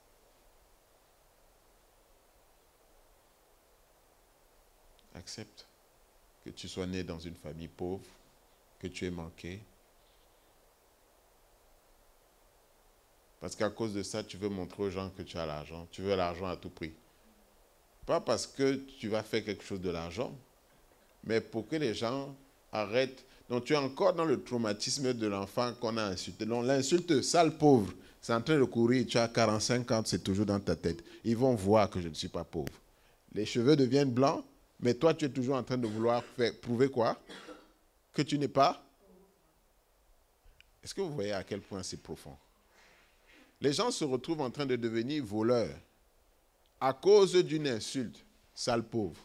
Accepte que tu sois né dans une famille pauvre, que tu aies manqué. Parce qu'à cause de ça, tu veux montrer aux gens que tu as l'argent. Tu veux l'argent à tout prix. Pas parce que tu vas faire quelque chose de l'argent, mais pour que les gens arrêtent. Donc tu es encore dans le traumatisme de l'enfant qu'on a insulté. Donc l'insulte, sale pauvre, c'est en train de courir, tu as 45 ans, c'est toujours dans ta tête. Ils vont voir que je ne suis pas pauvre. Les cheveux deviennent blancs, mais toi tu es toujours en train de vouloir prouver quoi? Que tu n'es pas? Est-ce que vous voyez à quel point c'est profond? Les gens se retrouvent en train de devenir voleurs à cause d'une insulte, sale pauvre.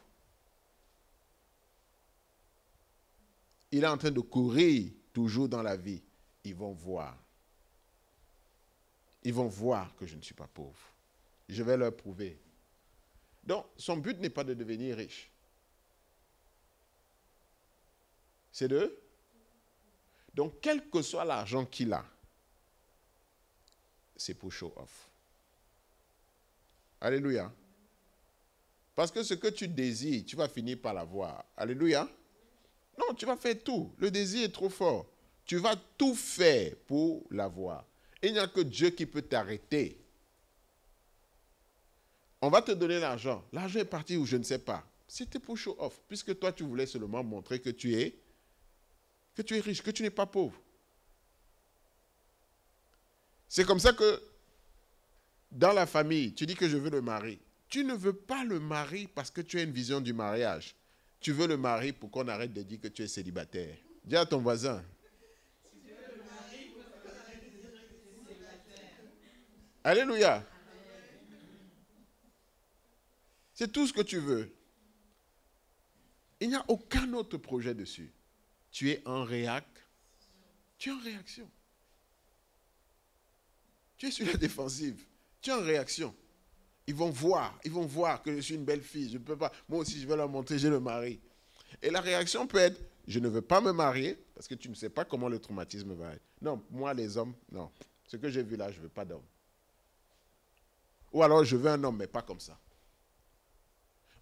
Il est en train de courir toujours dans la vie. Ils vont voir. Ils vont voir que je ne suis pas pauvre. Je vais leur prouver. Donc, son but n'est pas de devenir riche. C'est de... Donc, quel que soit l'argent qu'il a, c'est pour show off. Alléluia. Parce que ce que tu désires, tu vas finir par l'avoir. Alléluia. Non, tu vas faire tout. Le désir est trop fort. Tu vas tout faire pour l'avoir. Il n'y a que Dieu qui peut t'arrêter. On va te donner l'argent. L'argent est parti où je ne sais pas. C'était pour show off. Puisque toi, tu voulais seulement montrer que tu es riche, que tu n'es pas pauvre. C'est comme ça que dans la famille, tu dis que je veux le mari. Tu ne veux pas le mari parce que tu as une vision du mariage. Tu veux le mari pour qu'on arrête de dire que tu es célibataire. Dis à ton voisin. Tu veux le mari pour qu'on arrête de dire que tu es célibataire. Alléluia. C'est tout ce que tu veux. Il n'y a aucun autre projet dessus. Tu es en réaction. Tu es en réaction. Tu es sur la défensive. Tu es en réaction. Ils vont voir que je suis une belle fille. Je ne peux pas. Moi aussi, je vais leur montrer, j'ai le mari. Et la réaction peut être, je ne veux pas me marier parce que tu ne sais pas comment le traumatisme va être. Non, moi, les hommes, non. Ce que j'ai vu là, je ne veux pas d'homme. Ou alors, je veux un homme, mais pas comme ça.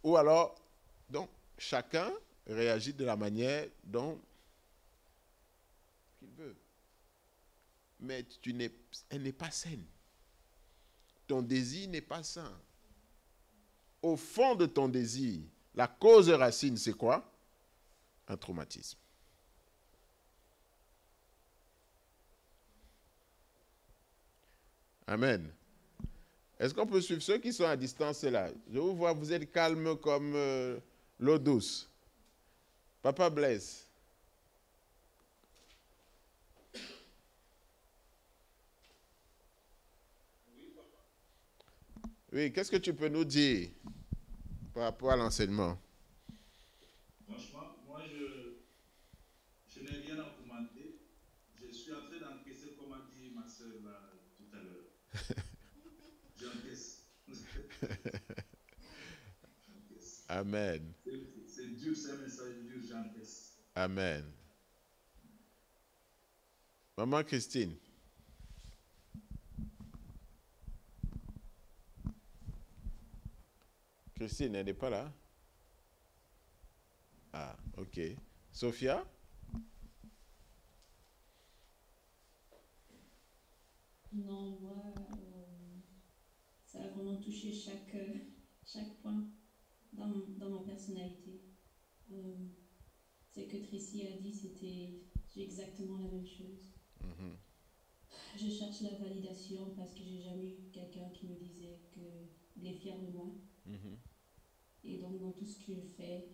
Ou alors, donc, chacun réagit de la manière dont il veut. Mais elle n'est pas saine. Ton désir n'est pas sain. Au fond de ton désir, la cause racine, c'est quoi? Un traumatisme. Amen. Est-ce qu'on peut suivre ceux qui sont à distance là? Je vous vois, vous êtes calme comme l'eau douce. Papa Blaise. Oui, qu'est-ce que tu peux nous dire par rapport à l'enseignement? Franchement, moi, je n'ai rien à commenter. Je suis en train d'encaisser, comme a dit ma soeur là, tout à l'heure. J'encaisse. Amen. C'est dur, c'est un message dur, j'encaisse. Amen. Maman Christine. Christine, elle n'est pas là? Ah, ok. Sophia? Non, moi, ça a vraiment touché chaque point dans ma personnalité. Ce que Tracy a dit, j'ai exactement la même chose. Je cherche la validation parce que j'ai jamais eu quelqu'un qui me disait qu'il est fier de moi. Et donc, dans tout ce que je fais,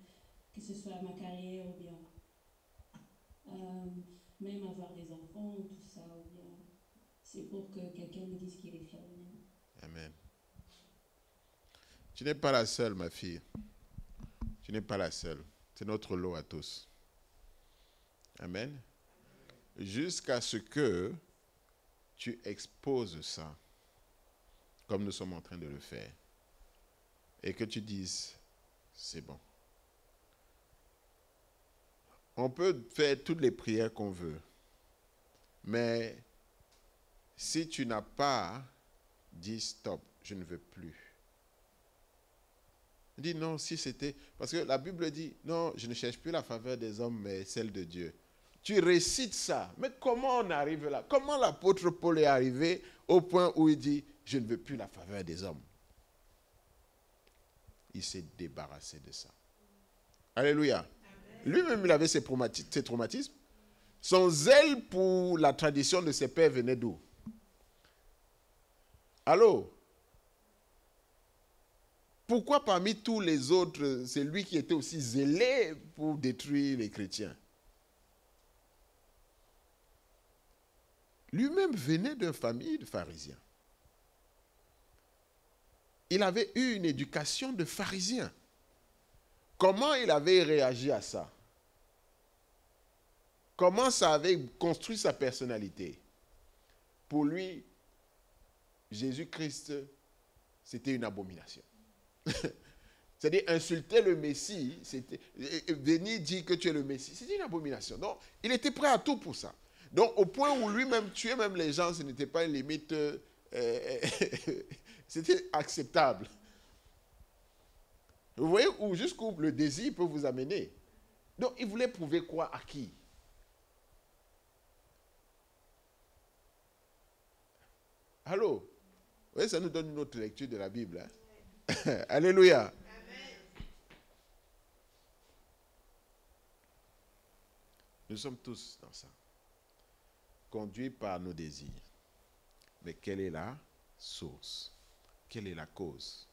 que ce soit ma carrière ou bien même avoir des enfants ou tout ça, ou bien c'est pour que quelqu'un me dise qu'il est fier de moi. Amen. Tu n'es pas la seule, ma fille. Tu n'es pas la seule. C'est notre lot à tous. Amen. Jusqu'à ce que tu exposes ça, comme nous sommes en train de le faire, et que tu dises, c'est bon. On peut faire toutes les prières qu'on veut, mais si tu n'as pas dit stop, je ne veux plus. Dis non, si c'était... Parce que la Bible dit, non, je ne cherche plus la faveur des hommes, mais celle de Dieu. Tu récites ça. Mais comment on arrive là? Comment l'apôtre Paul est arrivé au point où il dit, je ne veux plus la faveur des hommes? Il s'est débarrassé de ça. Alléluia. Lui-même, il avait ses traumatismes. Son zèle pour la tradition de ses pères venait d'où? Allô? Pourquoi parmi tous les autres, c'est lui qui était aussi zélé pour détruire les chrétiens? Lui-même venait d'une famille de pharisiens. Il avait eu une éducation de pharisien. Comment il avait réagi à ça? Comment ça avait construit sa personnalité? Pour lui, Jésus-Christ, c'était une abomination. C'est-à-dire, insulter le Messie, venir dire que tu es le Messie, c'était une abomination. Donc, il était prêt à tout pour ça. Donc, au point où lui-même tuait même les gens, ce n'était pas une limite, c'était acceptable. Vous voyez jusqu'où le désir peut vous amener. Donc, il voulait prouver quoi à qui? Allô? Vous voyez, ça nous donne une autre lecture de la Bible. Hein? Alléluia. Amen. Nous sommes tous dans ça. Conduits par nos désirs. Mais quelle est la source? Quelle est la cause?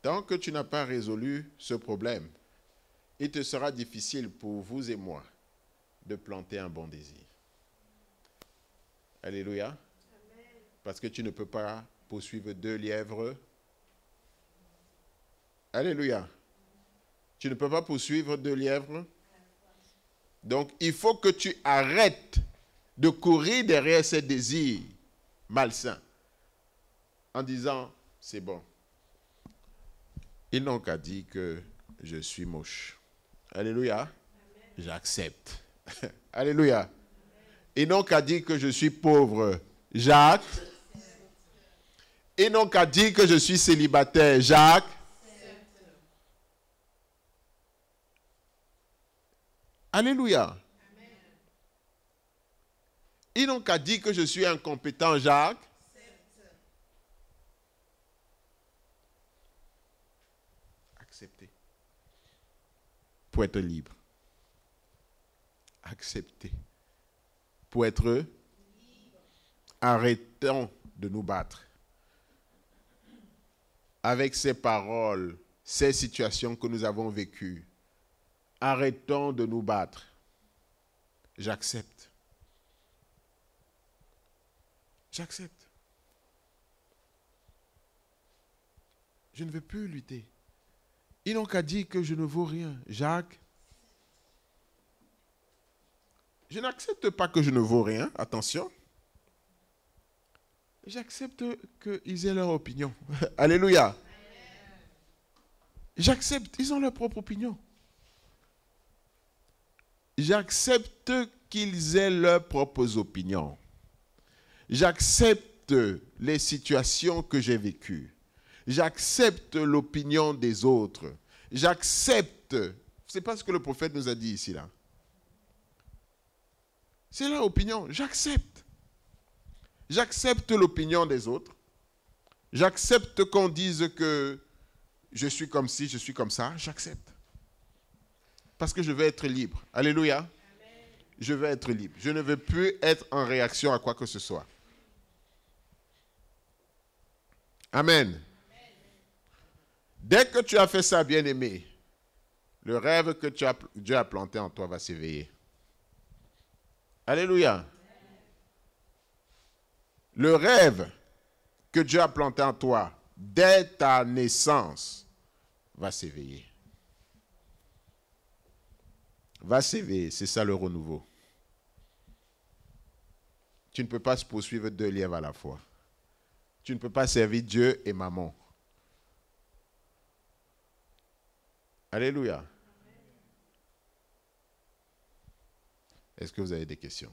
Tant que tu n'as pas résolu ce problème, il te sera difficile pour vous et moi de planter un bon désir. Alléluia. Amen. Parce que tu ne peux pas poursuivre 2 lièvres. Alléluia. Tu ne peux pas poursuivre 2 lièvres. Donc, il faut que tu arrêtes de courir derrière ces désirs malsains en disant, c'est bon. Ils n'ont qu'à dire que je suis moche. Alléluia. J'accepte. Alléluia. Ils n'ont qu'à dire que je suis pauvre. J'accepte. Ils n'ont qu'à dire que je suis célibataire. J'accepte. Alléluia. Ils n'ont qu'à dire que je suis incompétent. J'accepte. Accepter. Pour être libre. Accepter. Pour être libre. Arrêtons de nous battre. Avec ces paroles, ces situations que nous avons vécues, arrêtons de nous battre. J'accepte. J'accepte. Je ne veux plus lutter. Ils n'ont qu'à dire que je ne vaux rien. Jacques, je n'accepte pas que je ne vaux rien. Attention. J'accepte qu'ils aient leur opinion. Alléluia. J'accepte. Ils ont leur propre opinion. J'accepte qu'ils aient leurs propres opinions. J'accepte les situations que j'ai vécues. J'accepte l'opinion des autres. J'accepte. C'est pas ce que le prophète nous a dit ici, là. C'est leur opinion. J'accepte. J'accepte l'opinion des autres. J'accepte qu'on dise que je suis comme ci, je suis comme ça. J'accepte. Parce que je veux être libre. Alléluia. Amen. Je veux être libre. Je ne veux plus être en réaction à quoi que ce soit. Amen. Dès que tu as fait ça, bien-aimé, le rêve que Dieu a planté en toi va s'éveiller. Alléluia. Le rêve que Dieu a planté en toi dès ta naissance va s'éveiller. Va s'éveiller, c'est ça le renouveau. Tu ne peux pas se poursuivre 2 lièvres à la fois. Tu ne peux pas servir Dieu et maman. Alléluia. Est-ce que vous avez des questions?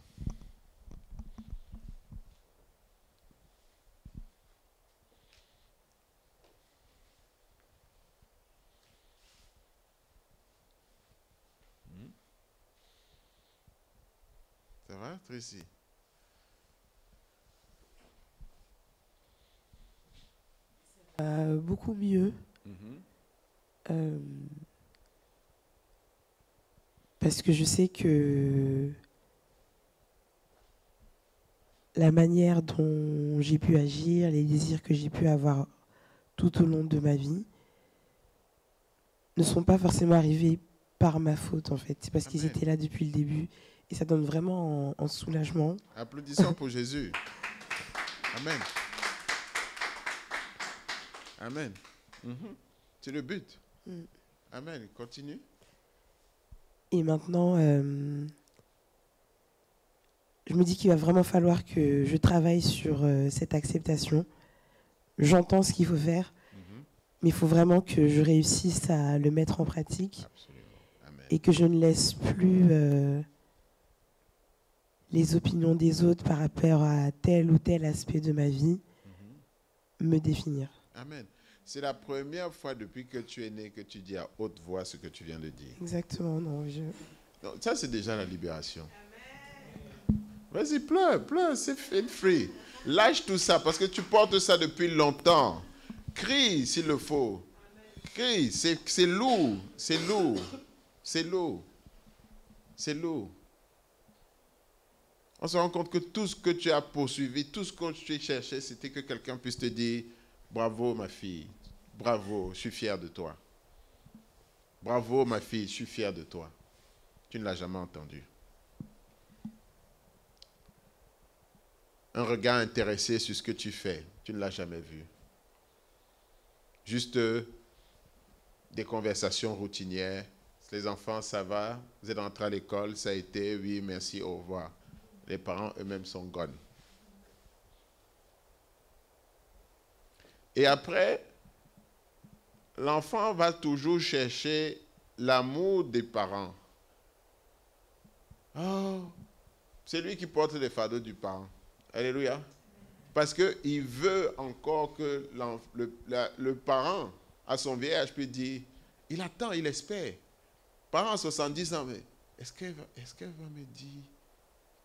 Ça va, Tracy? Beaucoup mieux. Parce que je sais que la manière dont j'ai pu agir, les désirs que j'ai pu avoir tout au long de ma vie ne sont pas forcément arrivés par ma faute, en fait. C'est parce qu'ils étaient là depuis le début. Et ça donne vraiment en soulagement. Applaudissons pour Jésus. Amen. Amen. C'est le but. Amen. Continue. Et maintenant, je me dis qu'il va vraiment falloir que je travaille sur cette acceptation. J'entends ce qu'il faut faire, mais il faut vraiment que je réussisse à le mettre en pratique. Et que je ne laisse plus les opinions des autres par rapport à tel ou tel aspect de ma vie me définir. Amen. C'est la première fois depuis que tu es né que tu dis à haute voix ce que tu viens de dire. Exactement, non. Donc, ça, c'est déjà la libération. Vas-y, pleure, c'est feel free. Lâche tout ça parce que tu portes ça depuis longtemps. Crie s'il le faut. Crie, c'est lourd, c'est lourd, c'est lourd, c'est lourd. On se rend compte que tout ce que tu as poursuivi, tout ce que tu cherchais, c'était que quelqu'un puisse te dire « Bravo ma fille, bravo, je suis fier de toi. Bravo ma fille, je suis fier de toi. » Tu ne l'as jamais entendu. Un regard intéressé sur ce que tu fais, tu ne l'as jamais vu. Juste des conversations routinières. Les enfants, ça va? Vous êtes rentrés à l'école? Ça a été? Oui, merci, au revoir. Les parents eux-mêmes sont gone. Et après, l'enfant va toujours chercher l'amour des parents. Oh, c'est lui qui porte les fardeaux du parent. Alléluia. Parce qu'il veut encore que le parent, à son vieil âge, peut dire, il attend, il espère. Parent à 70 ans, mais est-ce qu'elle va me dire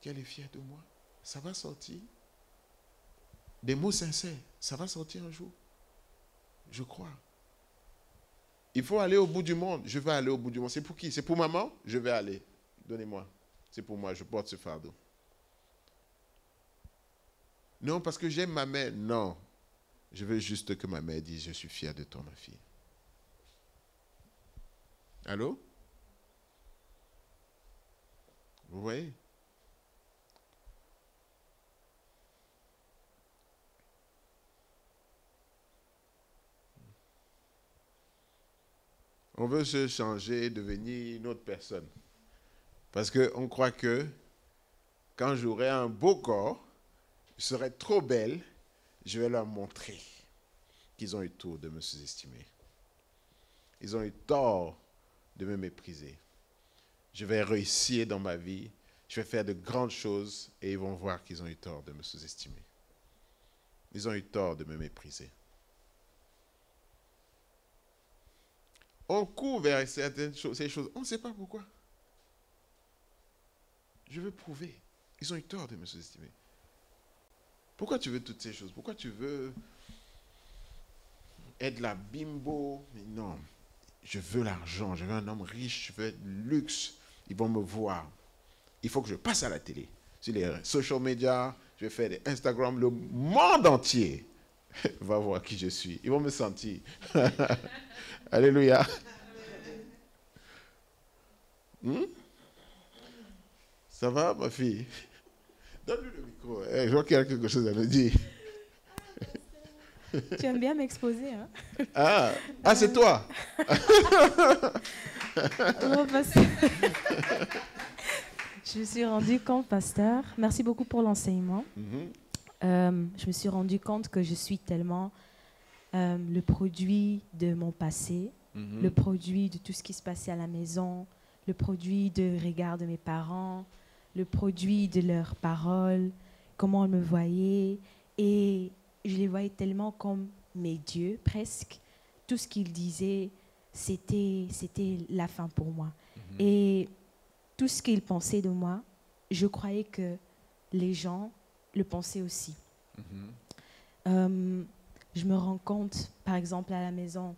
qu'elle est fière de moi? Ça va sortir. Des mots sincères, ça va sortir un jour. Je crois. Il faut aller au bout du monde. Je vais aller au bout du monde. C'est pour qui? C'est pour maman? Je vais aller. Donnez-moi. C'est pour moi, je porte ce fardeau. Non, parce que j'aime ma mère. Non. Je veux juste que ma mère dise, je suis fier de toi, ma fille. Allô? Vous voyez? On veut se changer, devenir une autre personne. Parce qu'on croit que quand j'aurai un beau corps, je serai trop belle, je vais leur montrer qu'ils ont eu tort de me sous-estimer. Ils ont eu tort de me mépriser. je vais réussir dans ma vie, je vais faire de grandes choses et ils vont voir qu'ils ont eu tort de me sous-estimer. Ils ont eu tort de me mépriser. On court vers certaines choses, ces choses, on ne sait pas pourquoi. Je veux prouver. Ils ont eu tort de me sous-estimer. Pourquoi tu veux toutes ces choses? Pourquoi tu veux être la bimbo? Mais non, je veux l'argent, je veux un homme riche, je veux être luxe. Ils vont me voir. Il faut que je passe à la télé. Sur les social media, je vais faire des Instagram, le monde entier va voir qui je suis. Ils vont me sentir. Alléluia. Ça va, ma fille? Donne-lui le micro. Je vois qu'il y a quelque chose à me dire. Tu aimes bien m'exposer, hein? Ah, c'est toi. Oh, je me suis rendu compte, pasteur, merci beaucoup pour l'enseignement. Je me suis rendu compte que je suis tellement le produit de mon passé, le produit de tout ce qui se passait à la maison, le produit de regard de mes parents, le produit de leurs paroles, comment on me voyait. Et je les voyais tellement comme mes dieux, presque. Tout ce qu'ils disaient, c'était la fin pour moi. Et tout ce qu'ils pensaient de moi, je croyais que les gens le pensaient aussi. Je me rends compte, par exemple, à la maison,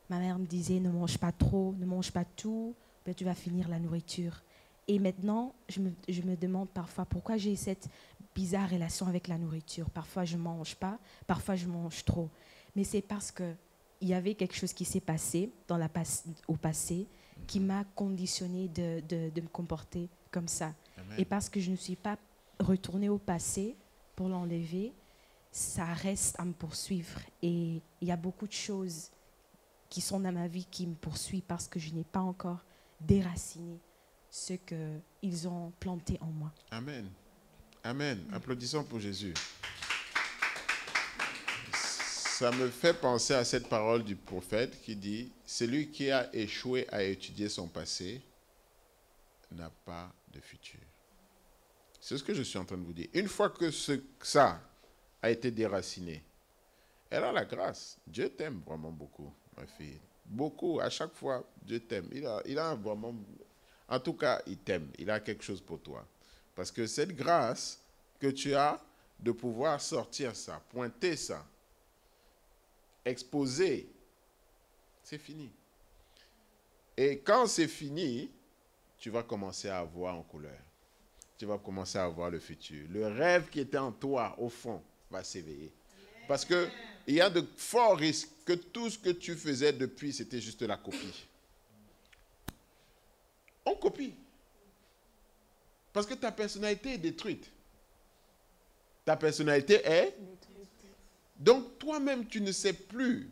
ma mère me disait « Ne mange pas trop, ne mange pas tout, ben, tu vas finir la nourriture. » Et maintenant, je me demande parfois pourquoi j'ai cette bizarre relation avec la nourriture. Parfois, je ne mange pas, parfois, je mange trop. Mais c'est parce qu'il y avait quelque chose qui s'est passé au passé qui m'a conditionné de me comporter comme ça. Amen. Et parce que je ne suis pas retournée au passé pour l'enlever, ça reste à me poursuivre. Et il y a beaucoup de choses qui sont dans ma vie qui me poursuivent parce que je n'ai pas encore déraciné ce qu'ils ont planté en moi. Amen. Amen. Applaudissons pour Jésus. Ça me fait penser à cette parole du prophète qui dit « Celui qui a échoué à étudier son passé n'a pas de futur. » C'est ce que je suis en train de vous dire. Une fois que ça a été déraciné, elle a la grâce. Dieu t'aime vraiment beaucoup, ma fille. Beaucoup, à chaque fois, Dieu t'aime. Il a vraiment... En tout cas, il t'aime. Il a quelque chose pour toi. Parce que cette grâce que tu as de pouvoir sortir ça, pointer ça, exposer, c'est fini. Et quand c'est fini, tu vas commencer à voir en couleur. Tu vas commencer à voir le futur. Le rêve qui était en toi, au fond, va s'éveiller. Parce qu'il y a de forts risques que tout ce que tu faisais depuis, c'était juste la copie. On copie. Parce que ta personnalité est détruite. Ta personnalité est... Donc, toi-même, tu ne sais plus.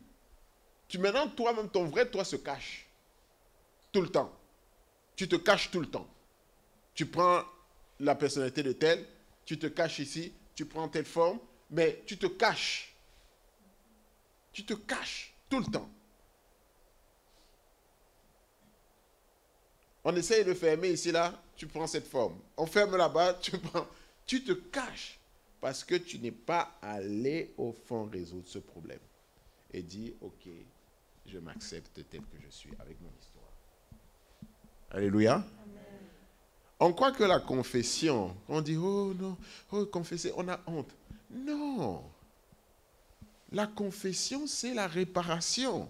Maintenant, toi-même, ton vrai toi se cache. Tout le temps. Tu te caches tout le temps. Tu prends la personnalité de tel, tu te caches ici, tu prends telle forme, mais tu te caches. Tu te caches tout le temps. On essaye de fermer ici, là, tu prends cette forme. On ferme là-bas, tu te caches parce que tu n'es pas allé au fond résoudre ce problème. Et dis, ok, je m'accepte tel que je suis avec mon histoire. Alléluia. Amen. On croit que la confession, on dit, oh non, oh confesser, on a honte. Non. La confession, c'est la réparation.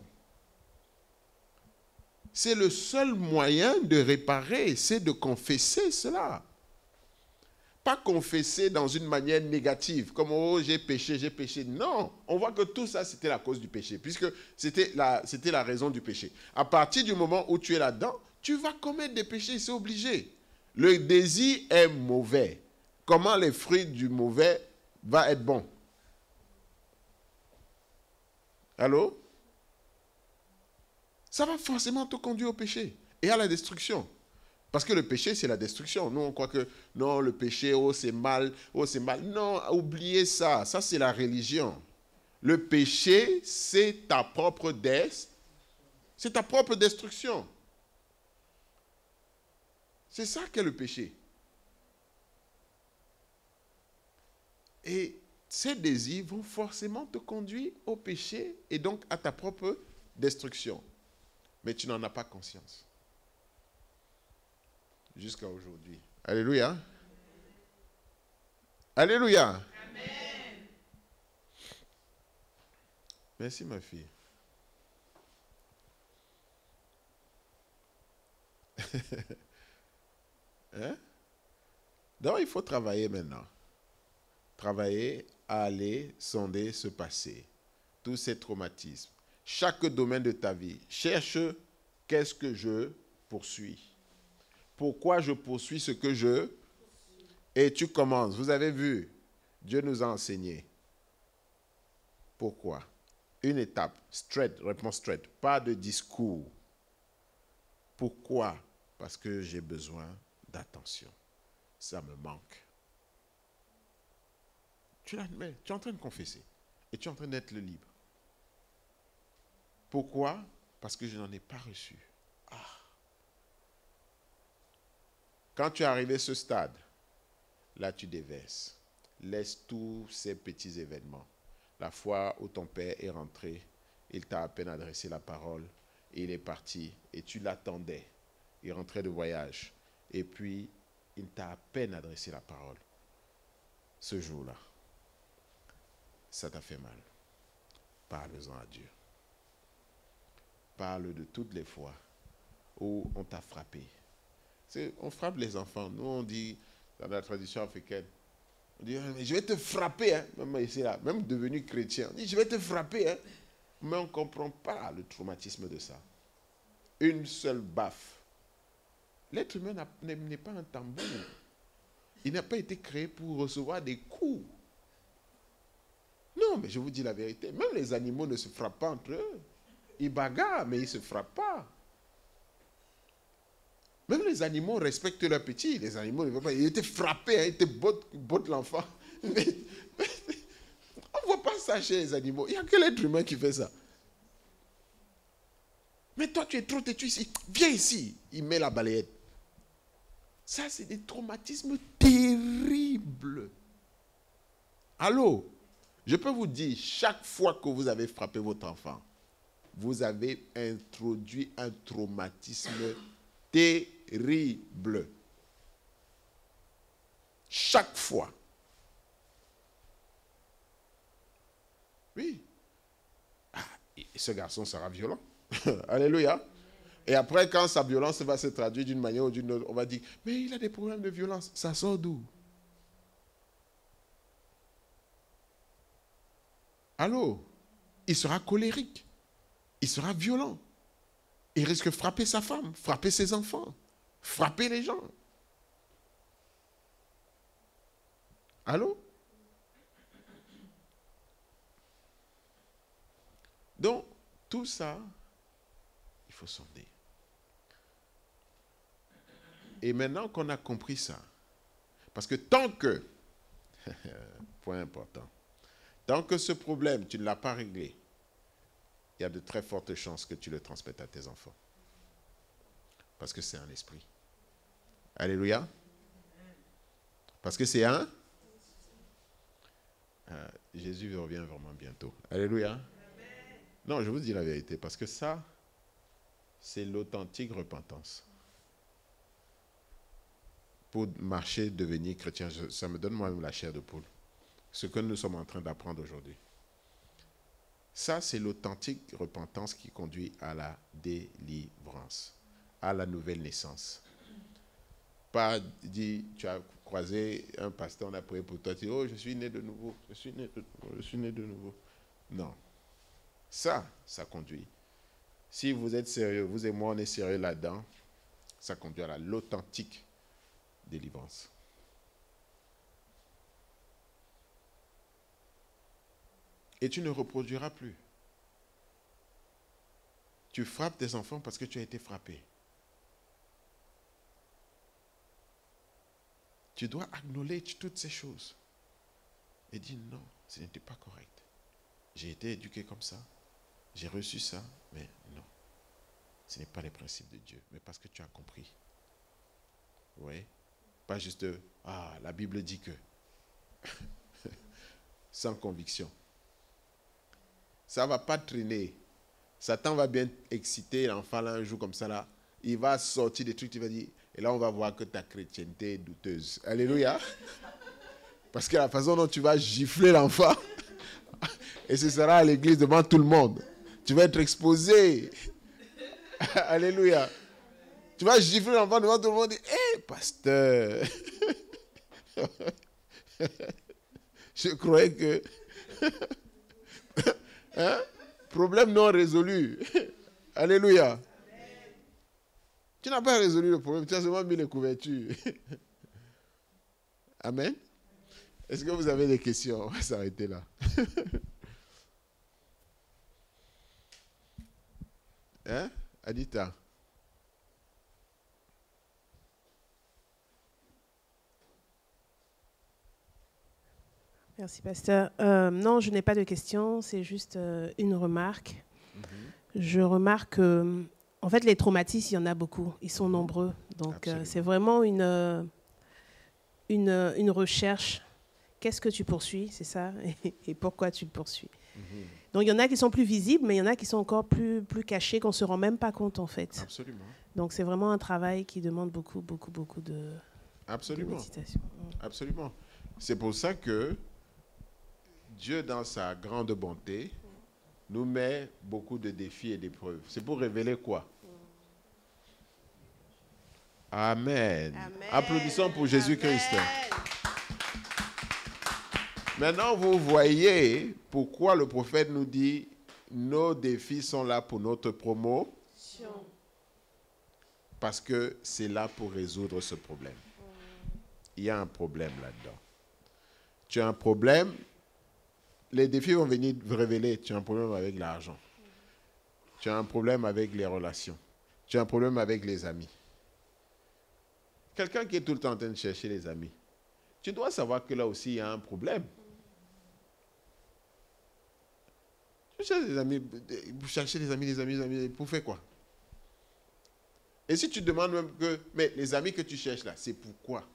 C'est le seul moyen de réparer, c'est de confesser cela. Pas confesser dans une manière négative, comme « oh, j'ai péché, j'ai péché ». Non, on voit que tout ça, c'était la cause du péché, puisque c'était la raison du péché. À partir du moment où tu es là-dedans, tu vas commettre des péchés, c'est obligé. Le désir est mauvais. Comment les fruits du mauvais vont être bons? Allô? Ça va forcément te conduire au péché et à la destruction. Parce que le péché, c'est la destruction. Nous, on croit que non, le péché, oh, c'est mal, oh, c'est mal. Non, oubliez ça. Ça, c'est la religion. Le péché, c'est ta propre destruction. C'est ça qu'est le péché. Et ces désirs vont forcément te conduire au péché et donc à ta propre destruction. Mais tu n'en as pas conscience. Jusqu'à aujourd'hui. Alléluia. Alléluia. Amen. Merci ma fille. Hein? Donc il faut travailler maintenant. Travailler à aller sonder ce passé. Tous ces traumatismes. Chaque domaine de ta vie. Cherche qu'est-ce que je poursuis. Pourquoi je poursuis ce que je... Et tu commences. Vous avez vu, Dieu nous a enseigné. Pourquoi? Une étape, straight, réponse straight. Pas de discours. Pourquoi? Parce que j'ai besoin d'attention. Ça me manque. Tu l'admets, tu es en train de confesser. Et tu es en train d'être le libre. Pourquoi? Parce que je n'en ai pas reçu. Quand tu es arrivé à ce stade, là tu déverses. Laisse tous ces petits événements. La fois où ton père est rentré, il t'a à peine adressé la parole, et il est parti, et tu l'attendais. Il rentrait de voyage, et puis il t'a à peine adressé la parole. Ce jour-là, ça t'a fait mal. Parle-en à Dieu. Parle de toutes les fois où on t'a frappé. On frappe les enfants. Nous, on dit, dans la tradition africaine, on dit, je vais te frapper, hein. Même ici, là, même devenu chrétien, on dit, je vais te frapper, hein. Mais on ne comprend pas le traumatisme de ça. Une seule baffe. L'être humain n'est pas un tambour. Il n'a pas été créé pour recevoir des coups. Non, mais je vous dis la vérité. Même les animaux ne se frappent pas entre eux. Ils bagarrent, mais ils ne se frappent pas. Même les animaux respectent leurs petits. Les animaux ne veulent pas. Ils étaient frappés, hein, ils te bottent l'enfant. Mais on ne voit pas ça chez les animaux. Il n'y a que l'être humain qui fait ça. Mais toi, tu es trop têtu ici. Viens ici. Il met la balayette. Ça, c'est des traumatismes terribles. Allô? Je peux vous dire, chaque fois que vous avez frappé votre enfant, vous avez introduit un traumatisme terrible. Chaque fois. Oui. Et ce garçon sera violent. Alléluia. Et après, quand sa violence va se traduire d'une manière ou d'une autre, on va dire, mais il a des problèmes de violence. Ça sort d'où? Allô? Il sera colérique. Il sera violent. Il risque de frapper sa femme, frapper ses enfants, frapper les gens. Allô? Donc, tout ça, il faut sonder. Et maintenant qu'on a compris ça, parce que tant que, point important, tant que ce problème, tu ne l'as pas réglé, il y a de très fortes chances que tu le transmettes à tes enfants. Parce que c'est un esprit. Alléluia. Parce que c'est un... Jésus revient vraiment bientôt. Alléluia. Non, je vous dis la vérité, parce que ça, c'est l'authentique repentance. Pour marcher, devenir chrétien, ça me donne moi-même la chair de poule. Ce que nous sommes en train d'apprendre aujourd'hui. Ça, c'est l'authentique repentance qui conduit à la délivrance, à la nouvelle naissance. Pas dit, tu as croisé un pasteur, on a prié pour toi, tu dis, oh, je suis né de nouveau, je suis né de nouveau, je suis né de nouveau. Non. Ça conduit. Si vous êtes sérieux, vous et moi, on est sérieux là-dedans, ça conduit à l'authentique délivrance. Et tu ne reproduiras plus. Tu frappes tes enfants parce que tu as été frappé. Tu dois acknowledge toutes ces choses. Et dire non, ce n'était pas correct. J'ai été éduqué comme ça. J'ai reçu ça, mais non. Ce n'est pas les principes de Dieu, mais parce que tu as compris. Oui. Pas juste, ah, la Bible dit que. Sans conviction. Ça ne va pas traîner. Satan va bien exciter l'enfant là un jour comme ça là. Il va sortir des trucs, il va dire, et là on va voir que ta chrétienté est douteuse. Alléluia. Parce que la façon dont tu vas gifler l'enfant, et ce sera à l'église devant tout le monde. Tu vas être exposé. Alléluia. Tu vas gifler l'enfant devant tout le monde et dire, hé, pasteur. Je croyais que... hein? Problème non résolu. Alléluia. Tu n'as pas résolu le problème, tu as seulement mis les couvertures. Amen. Est-ce que vous avez des questions? On va s'arrêter là. Hein? Adita. Merci, pasteur. Non, je n'ai pas de questions, c'est juste une remarque. Je remarque que, en fait, les traumatismes, il y en a beaucoup, ils sont nombreux. Donc, c'est vraiment une recherche. Qu'est-ce que tu poursuis, c'est ça? Et pourquoi tu le poursuis? Donc, il y en a qui sont plus visibles, mais il y en a qui sont encore plus cachés, qu'on ne se rend même pas compte, en fait. Absolument. Donc, c'est vraiment un travail qui demande beaucoup de méditation. Absolument. C'est pour ça que Dieu, dans sa grande bonté, nous met beaucoup de défis et d'épreuves. C'est pour révéler quoi? Amen. Amen. Applaudissons pour Jésus-Christ. Maintenant, vous voyez pourquoi le prophète nous dit nos défis sont là pour notre promotion. Parce que c'est là pour résoudre ce problème. Il y a un problème là-dedans. Tu as un problème. Les défis vont venir révéler, tu as un problème avec l'argent. Tu as un problème avec les relations. Tu as un problème avec les amis. Quelqu'un qui est tout le temps en train de chercher les amis, tu dois savoir que là aussi, il y a un problème. Tu cherches des amis, vous cherchez des amis, pour faire quoi? Et si tu demandes même que, mais les amis que tu cherches là, c'est pourquoi?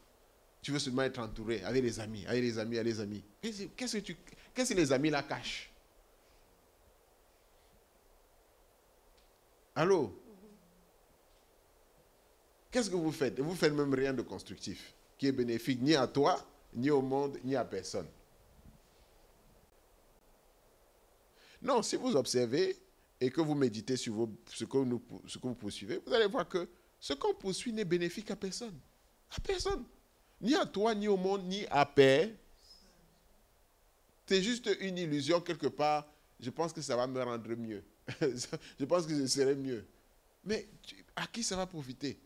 Tu veux seulement être entouré avec les amis. Qu'est-ce que les amis là cachent? Allô? Qu'est-ce que vous faites? Vous ne faites même rien de constructif, qui est bénéfique ni à toi, ni au monde, ni à personne. Non, si vous observez et que vous méditez sur ce que vous poursuivez, vous allez voir que ce qu'on poursuit n'est bénéfique à personne. À personne. Ni à toi, ni au monde, ni à paix. C'est juste une illusion quelque part. Je pense que ça va me rendre mieux. Je pense que je serai mieux. Mais à qui ça va profiter?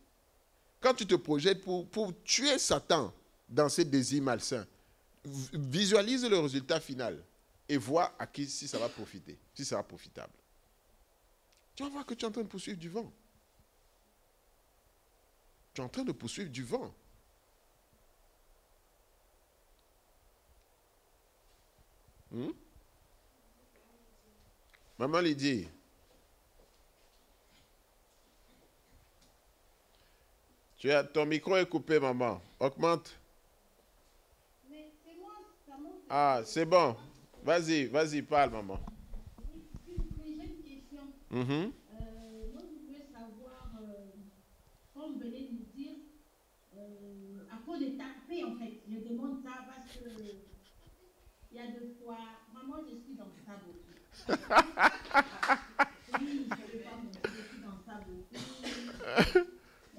Quand tu te projettes pour tuer Satan dans ses désirs malsains, visualise le résultat final et vois à qui si ça va profiter, si ça va profitable. Tu vas voir que tu es en train de poursuivre du vent. Tu es en train de poursuivre du vent. Maman Lydie. Ton micro est coupé, maman. Augmente. Ah, c'est bon. Vas-y, parle, maman. J'ai une question. Moi, je voulais savoir, comme vous venez de nous dire, à cause de taper, en fait. Je demande ça parce que il y a 2 fois, maman, je suis dans ça beaucoup. Oui, je suis dans ça beaucoup.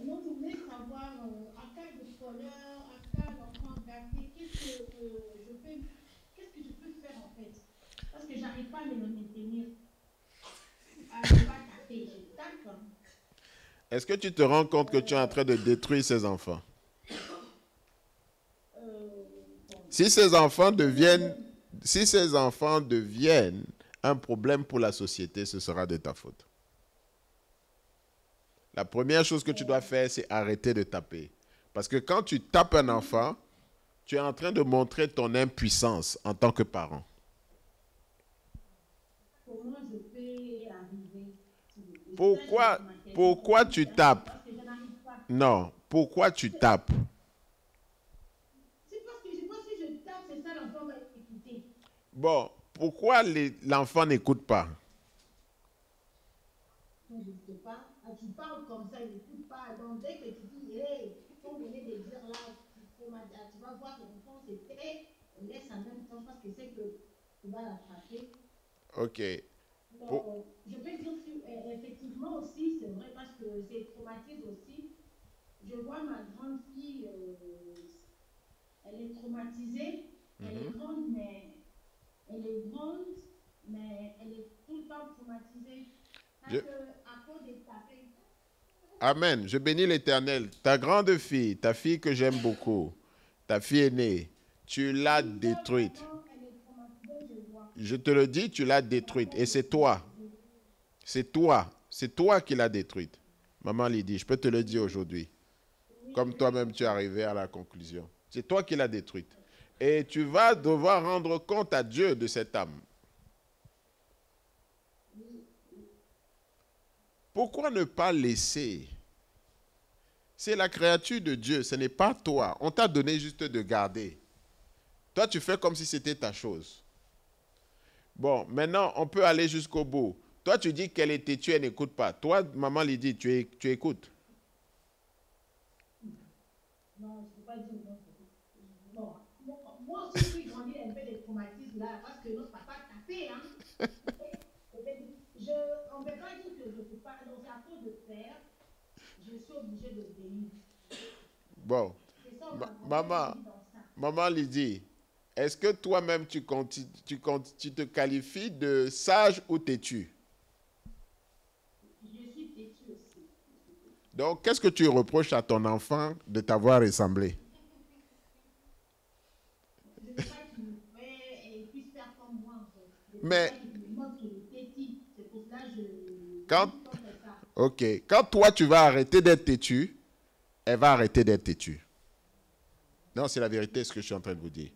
Moi, je voulais savoir, en cas de colère, en cas d'enfant gâté, qu'est-ce que je peux faire en fait? Parce que j'arrive pas à me maintenir. À ne pas taper, je tape. Est-ce que tu te rends compte que tu es en train de détruire ces enfants? Si ces enfants deviennent un problème pour la société, ce sera de ta faute. La première chose que tu dois faire, c'est arrêter de taper. Parce que quand tu tapes un enfant, tu es en train de montrer ton impuissance en tant que parent. Comment je peux arriver? Pourquoi tu tapes? Non. Pourquoi tu tapes? C'est parce que je pense que si je tape, c'est ça, l'enfant va écouter. Bon, pourquoi l'enfant n'écoute pas? Je ne sais pas. Ah, tu parles comme ça, il n'écoute pas. Donc, dès que tu dis, hey, on venait de dire là, tu vas voir que l'enfant se tait, on laisse en même temps parce que c'est que tu vas l'attraper. Ok. Donc, je peux dire effectivement aussi, c'est vrai, parce que c'est traumatisme aussi. Je vois ma grande fille, elle est traumatisée, elle est grande, mais elle est tout le temps traumatisée. Parce que, à cause des tapés. Amen. Je bénis l'Éternel. Ta grande fille, ta fille que j'aime beaucoup, ta fille aînée, tu l'as détruite. Je te le dis, tu l'as détruite. Et c'est toi. C'est toi. C'est toi qui l'as détruite. Maman Lydie, je peux te le dire aujourd'hui. Comme toi-même, tu es arrivé à la conclusion. C'est toi qui l'as détruite. Et tu vas devoir rendre compte à Dieu de cette âme. Pourquoi ne pas laisser? C'est la créature de Dieu, ce n'est pas toi. On t'a donné juste de garder. Toi, tu fais comme si c'était ta chose. Bon, maintenant, on peut aller jusqu'au bout. Toi, tu dis qu'elle est têtue, elle n'écoute pas. Toi, maman lui dit, tu écoutes. Non, je ne peux pas dire non. Bon, moi aussi, j'ai grandi un peu des traumatismes là, parce que notre papa tapait, hein. On ne peut pas dire que je ne peux pas. Donc, c'est à cause de faire, je suis obligée de venir. Bon, maman Lydie, est-ce que toi-même tu te qualifies de sage ou têtu? Je suis têtu aussi. Donc, qu'est-ce que tu reproches à ton enfant de t'avoir ressemblé? Je ne veux pas qu'il me fait et puisse faire comme moi, en fait. Mais c'est pour ça que quand toi tu vas arrêter d'être têtu, elle va arrêter d'être têtue. Non, c'est la vérité ce que je suis en train de vous dire.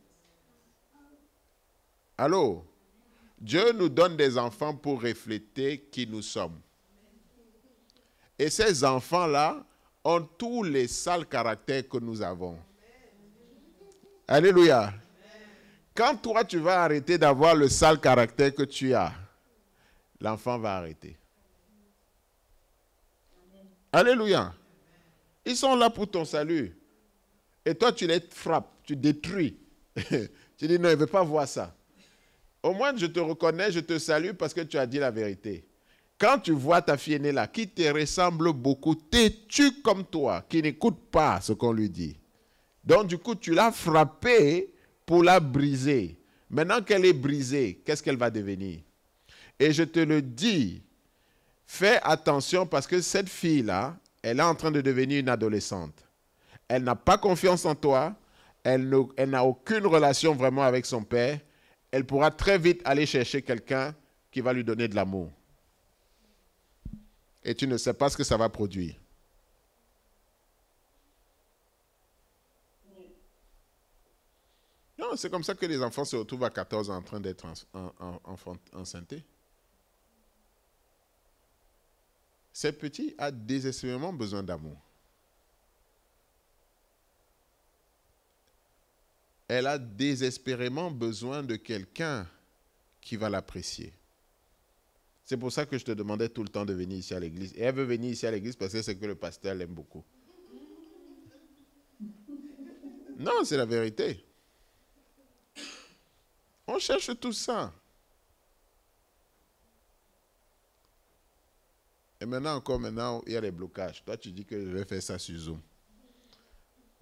Allô? Dieu nous donne des enfants pour refléter qui nous sommes. Et ces enfants-là ont tous les sales caractères que nous avons. Alléluia. Quand toi, tu vas arrêter d'avoir le sale caractère que tu as, l'enfant va arrêter. Alléluia. Ils sont là pour ton salut. Et toi, tu les frappes, tu détruis. Tu dis non, il ne veut pas voir ça. Au moins, je te reconnais, je te salue parce que tu as dit la vérité. Quand tu vois ta fille aînée là, qui te ressemble beaucoup, têtue comme toi, qui n'écoute pas ce qu'on lui dit. Donc, du coup, tu l'as frappée pour la briser. Maintenant qu'elle est brisée, qu'est-ce qu'elle va devenir? Et je te le dis, fais attention parce que cette fille-là, elle est en train de devenir une adolescente. Elle n'a pas confiance en toi. Elle n'a aucune relation vraiment avec son père. Elle pourra très vite aller chercher quelqu'un qui va lui donner de l'amour. Et tu ne sais pas ce que ça va produire. Non, c'est comme ça que les enfants se retrouvent à 14 ans en train d'être enceintés. Ces petits a désespérément besoin d'amour. Elle a désespérément besoin de quelqu'un qui va l'apprécier. C'est pour ça que je te demandais tout le temps de venir ici à l'église. Et elle veut venir ici à l'église parce que c'est que le pasteur l'aime beaucoup. Non, c'est la vérité. On cherche tout ça. Et maintenant, il y a les blocages. Toi, tu dis que je vais faire ça sur Zoom.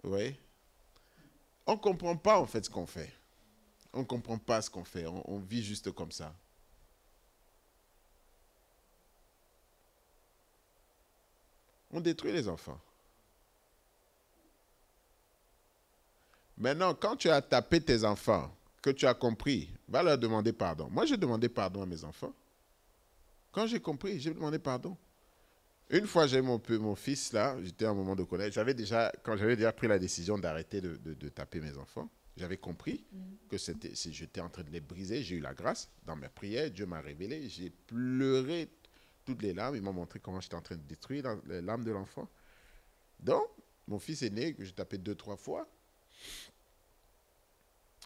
Oui. On ne comprend pas en fait ce qu'on fait. On ne comprend pas ce qu'on fait. On vit juste comme ça. On détruit les enfants. Maintenant, quand tu as tapé tes enfants, que tu as compris, va leur demander pardon. Moi, j'ai demandé pardon à mes enfants. Quand j'ai compris, j'ai demandé pardon. Une fois, j'ai mon fils là, j'étais à un moment de collège. Quand j'avais déjà pris la décision d'arrêter de taper mes enfants, j'avais compris que j'étais en train de les briser. J'ai eu la grâce dans mes prières. Dieu m'a révélé. J'ai pleuré toutes les larmes. Il m'a montré comment j'étais en train de détruire l'âme de l'enfant. Donc, mon fils aîné, que j'ai tapé 2-3 fois,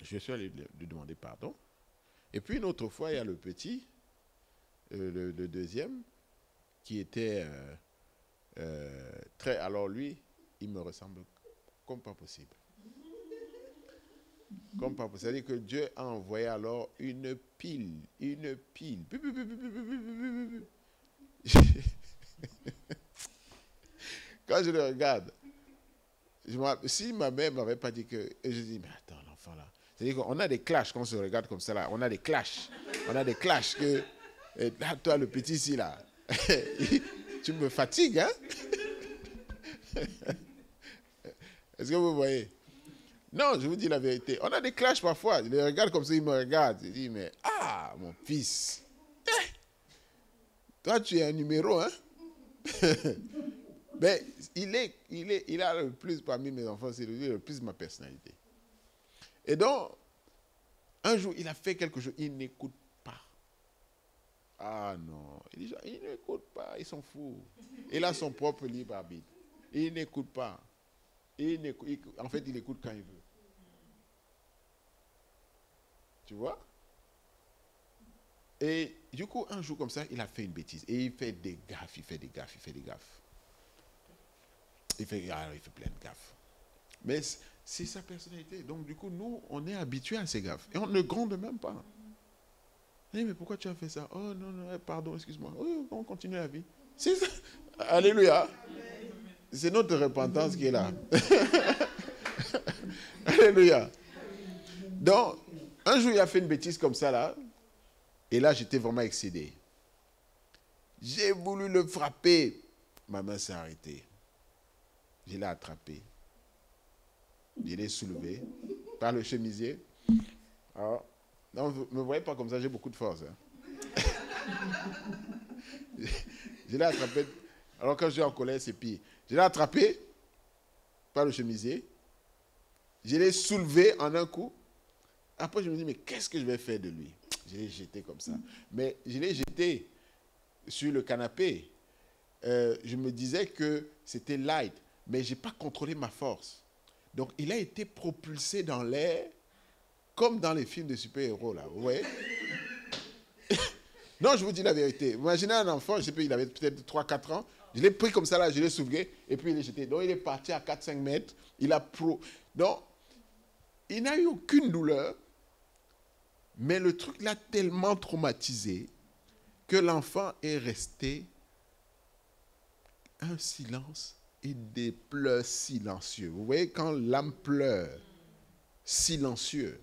je suis allé lui demander pardon. Et puis une autre fois, il y a le petit, le deuxième, qui était très... Alors lui, il me ressemble comme pas possible. Comme pas possible. C'est-à-dire que Dieu a envoyé alors une pile. Quand je le regarde, si ma mère ne m'avait pas dit que... Et je dis, mais attends, l'enfant là. C'est-à-dire qu'on a des clashs quand on se regarde comme ça là. On a des clashs. Que... Et là, toi, le petit ici là, tu me fatigues, hein? Est-ce que vous voyez? Non, je vous dis la vérité. On a des clashs parfois. Je les regarde comme ça, ils me regardent. Je dis, mais mon fils, toi, tu es un numéro, hein? Mais il a le plus parmi mes enfants, c'est le plus de ma personnalité. Et donc, un jour, il a fait quelque chose, il n'écoute pas. Ah non, il n'écoute pas, ils sont fous. Il a son propre libre arbitre. Il n'écoute pas. En fait, il écoute quand il veut. Tu vois? Et du coup, un jour comme ça, il a fait une bêtise. Et il fait des gaffes. Il fait plein de gaffes. Mais c'est sa personnalité. Donc, du coup, nous, on est habitués à ces gaffes. Et on ne gronde même pas. Hey, mais pourquoi tu as fait ça? Oh non, pardon, excuse-moi. Oh, on continue la vie. C'est ça. Alléluia. C'est notre repentance qui est là. Alléluia. Donc, un jour, il a fait une bêtise comme ça, là. Et là, j'étais vraiment excédé. J'ai voulu le frapper. Ma main s'est arrêtée. Je l'ai attrapé. Je l'ai soulevé par le chemisier. Alors, non, vous ne me voyez pas comme ça, j'ai beaucoup de force. Hein. Je l'ai attrapé. Alors, quand je suis en colère, c'est pire. Je l'ai attrapé par le chemisier. Je l'ai soulevé en un coup. Après, je me dis, mais qu'est-ce que je vais faire de lui? Je l'ai jeté comme ça. Mais je l'ai jeté sur le canapé. Je me disais que c'était light, mais je n'ai pas contrôlé ma force. Donc, il a été propulsé dans l'air, comme dans les films de super-héros, là. Vous voyez? Non, je vous dis la vérité. Imaginez un enfant, je sais pas, il avait peut-être 3-4 ans. Je l'ai pris comme ça, là, je l'ai soulevé, et puis il est jeté. Donc, il est parti à 4-5 mètres. Donc, il n'a eu aucune douleur. Mais le truc l'a tellement traumatisé que l'enfant est resté un silence et des pleurs silencieux. Vous voyez, quand l'âme pleure, silencieux,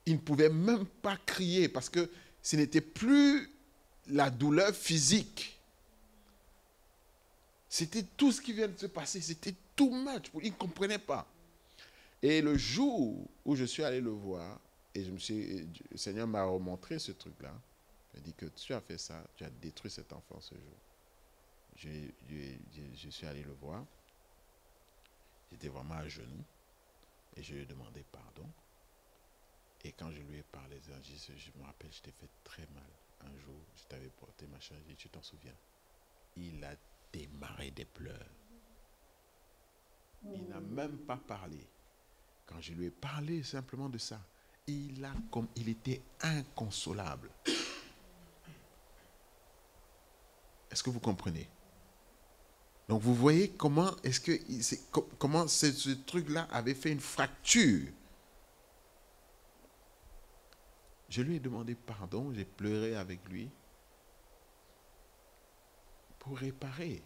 il ne pouvait même pas crier parce que ce n'était plus la douleur physique. C'était tout ce qui vient de se passer. C'était too much. Il ne comprenait pas. Et le jour où je suis allé le voir, et le Seigneur m'a remontré ce truc-là. Il m'a dit que tu as fait ça, tu as détruit cet enfant ce jour. Je suis allé le voir. J'étais vraiment à genoux. Et je lui ai demandé pardon. Et quand je lui ai parlé, je me rappelle, je t'ai fait très mal. Un jour, je t'avais porté ma charge, tu t'en souviens. Il a démarré des pleurs. Il n'a même pas parlé. Quand je lui ai parlé simplement de ça, il était inconsolable. Est-ce que vous comprenez? Donc vous voyez comment ce truc-là avait fait une fracture. Je lui ai demandé pardon, j'ai pleuré avec lui pour réparer.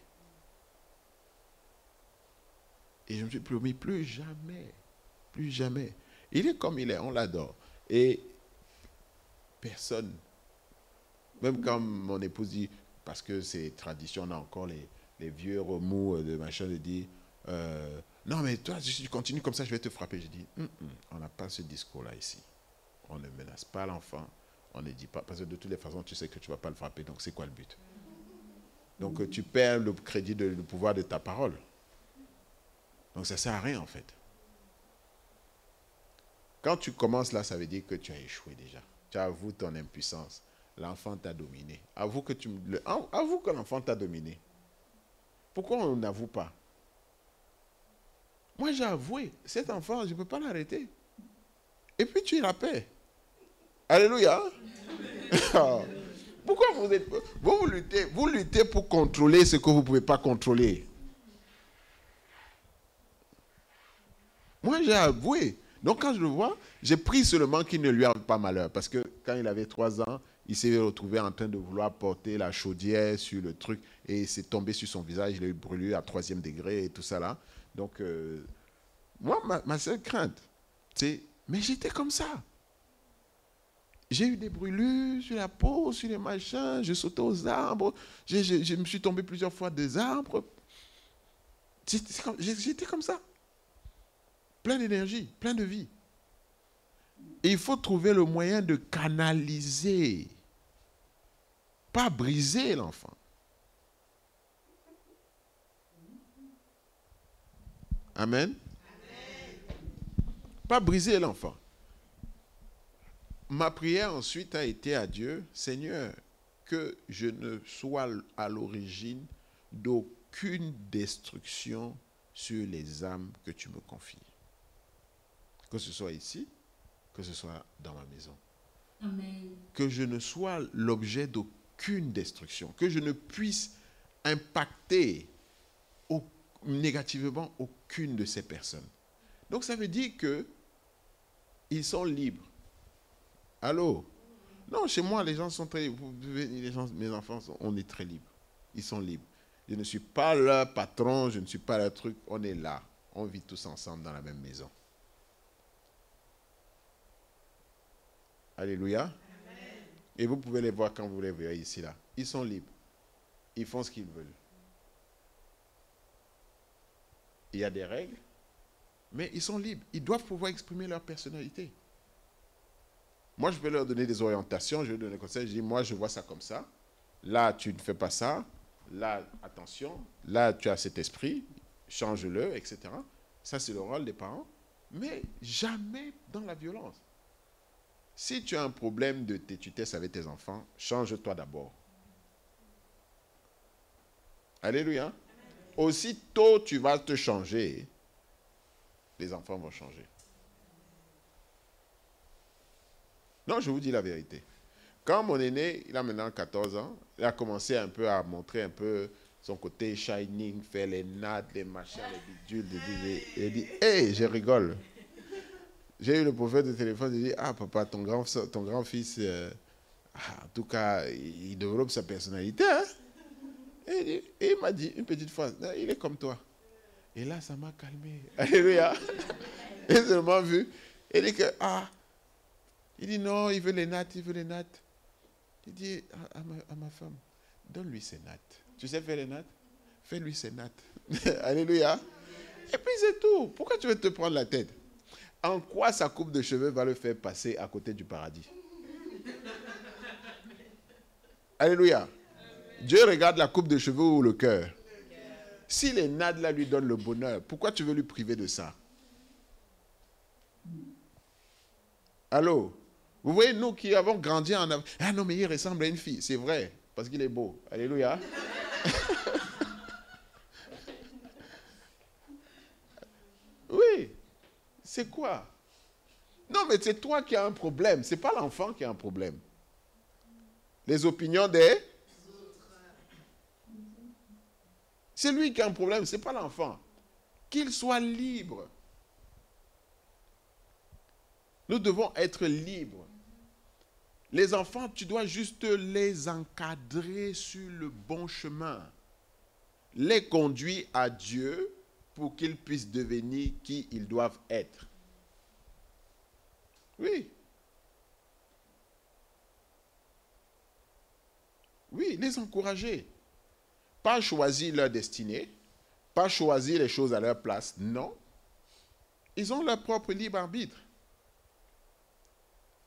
Et je me suis promis plus jamais. Il est comme il est, on l'adore. Et personne, même quand mon épouse dit, parce que c'est tradition, on a encore les vieux remous de machin, de dire, non mais toi, si tu continues comme ça, je vais te frapper. Je dis, on n'a pas ce discours-là ici. On ne menace pas l'enfant, on ne dit pas, parce que de toutes les façons, tu sais que tu ne vas pas le frapper, donc c'est quoi le but? Donc tu perds le crédit, le pouvoir de ta parole. Donc ça ne sert à rien en fait. Quand tu commences là, ça veut dire que tu as échoué déjà. Tu avoues ton impuissance. L'enfant t'a dominé. Avoue que l'enfant t'a dominé. Pourquoi on n'avoue pas? Moi, j'ai avoué, cet enfant, je ne peux pas l'arrêter. Et puis, tu es la paix. Alléluia. Pourquoi vous luttez pour contrôler ce que vous ne pouvez pas contrôler. Moi, j'ai avoué. Donc, quand je le vois, j'ai pris seulement qu'il ne lui arrive pas malheur. Parce que quand il avait 3 ans, il s'est retrouvé en train de vouloir porter la chaudière sur le truc et c'est tombé sur son visage. Il a eu brûlé à 3e degré et tout ça là. Donc, moi, ma seule crainte, c'est... Mais j'étais comme ça. J'ai eu des brûlures sur la peau, sur les machins. Je sautais aux arbres. Je me suis tombé plusieurs fois des arbres. J'étais comme ça. Plein d'énergie, plein de vie. Et il faut trouver le moyen de canaliser. Pas briser l'enfant. Amen. Pas briser l'enfant. Ma prière ensuite a été à Dieu, Seigneur, que je ne sois à l'origine d'aucune destruction sur les âmes que tu me confies. Que ce soit ici, que ce soit dans ma maison. Amen. Que je ne sois l'objet d'aucune destruction, que je ne puisse impacter négativement aucune de ces personnes. Donc ça veut dire que ils sont libres. Allô? Non, chez moi, les gens sont très libres. Mes enfants, on est très libres. Ils sont libres. Je ne suis pas leur patron, je ne suis pas leur truc. On est là. On vit tous ensemble dans la même maison. Alléluia. Amen. Et vous pouvez les voir quand vous les verrez ici, là. Ils sont libres. Ils font ce qu'ils veulent. Il y a des règles, mais ils sont libres. Ils doivent pouvoir exprimer leur personnalité. Moi, je vais leur donner des orientations, je vais donner des conseils. Je dis, moi, je vois ça comme ça. Là, tu ne fais pas ça. Là, attention. Là, tu as cet esprit. Change-le, etc. Ça, c'est le rôle des parents. Mais jamais dans la violence. Si tu as un problème de tétutesse avec tes enfants, change-toi d'abord. Alléluia. Aussitôt tu vas te changer, les enfants vont changer. Non, je vous dis la vérité. Quand mon aîné, il a maintenant 14 ans, il a commencé un peu à montrer un peu son côté shining, faire les nattes, les machins, les bidules. Il dit, hey, je rigole. J'ai eu le prophète de téléphone, il dit, ah papa, ton grand-fils, en tout cas, il développe sa personnalité. Hein? Et il m'a dit une petite phrase, il est comme toi. Et là, ça m'a calmé. Alléluia. Et seulement vu. Il dit que, il dit non, il veut les nattes, il veut les nattes. Il dit à ma femme, donne-lui ses nattes. Tu sais faire les nattes? Fais-lui ses nattes. Alléluia. Et puis c'est tout. Pourquoi tu veux te prendre la tête? En quoi sa coupe de cheveux va le faire passer à côté du paradis? Alléluia. Dieu regarde la coupe de cheveux ou le cœur. Si les nattes là lui donnent le bonheur, pourquoi tu veux lui priver de ça? Allô? Vous voyez, nous qui avons grandi en... Ah non, mais il ressemble à une fille. C'est vrai, parce qu'il est beau. Alléluia. Oui. C'est quoi? Non, mais c'est toi qui as un problème. Ce n'est pas l'enfant qui a un problème. Les opinions des... C'est lui qui a un problème, ce n'est pas l'enfant. Qu'il soit libre. Nous devons être libres. Les enfants, tu dois juste les encadrer sur le bon chemin. Les conduire à Dieu pour qu'ils puissent devenir qui ils doivent être. Oui. Oui, les encourager. Pas choisir leur destinée, pas choisir les choses à leur place, non. Ils ont leur propre libre arbitre.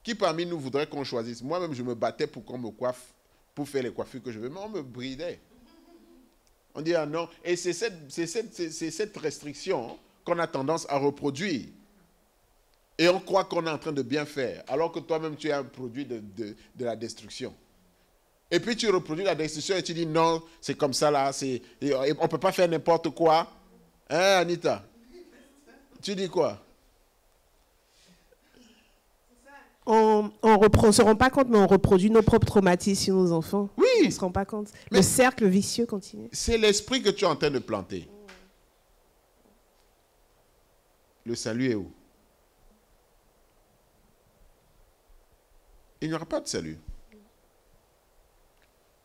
Qui parmi nous voudrait qu'on choisisse? Moi-même, je me battais pour qu'on me coiffe, pour faire les coiffures que je veux, mais on me bridait. On dit, ah non, et c'est cette restriction qu'on a tendance à reproduire. Et on croit qu'on est en train de bien faire, alors que toi-même, tu es un produit de la destruction. Et puis tu reproduis la destruction et tu dis non, c'est comme ça là, on ne peut pas faire n'importe quoi. Hein, Anita? Tu dis quoi? On ne se rend pas compte, mais on reproduit nos propres traumatismes sur nos enfants. Oui. On ne se rend pas compte. Le cercle vicieux continue. C'est l'esprit que tu es en train de planter. Le salut est où? Il n'y aura pas de salut.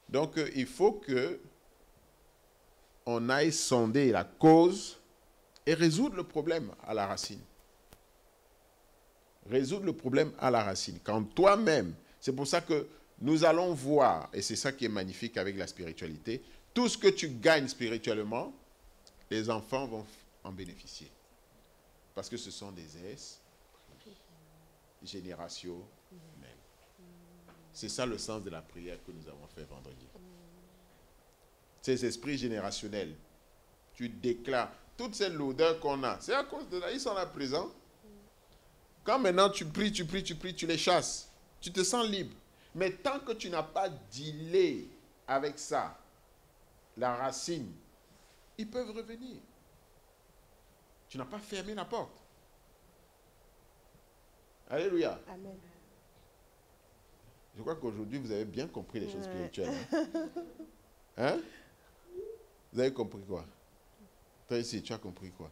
Donc, il faut que on aille sonder la cause et résoudre le problème à la racine. Résoudre le problème à la racine. Quand toi-même, c'est pour ça que nous allons voir, et c'est ça qui est magnifique avec la spiritualité, tout ce que tu gagnes spirituellement, les enfants vont en bénéficier. Parce que ce sont des esprits générationnels. C'est ça le sens de la prière que nous avons fait vendredi. Ces esprits générationnels, tu déclares toute cette lourdeur qu'on a. C'est à cause de là, ils sont là présents. Quand maintenant tu pries, tu les chasses. Tu te sens libre. Mais tant que tu n'as pas dealé avec ça, la racine, ils peuvent revenir. Tu n'as pas fermé la porte. Alléluia. Amen. Je crois qu'aujourd'hui, vous avez bien compris les choses spirituelles. Hein? Vous avez compris quoi? Toi ici, tu as compris quoi?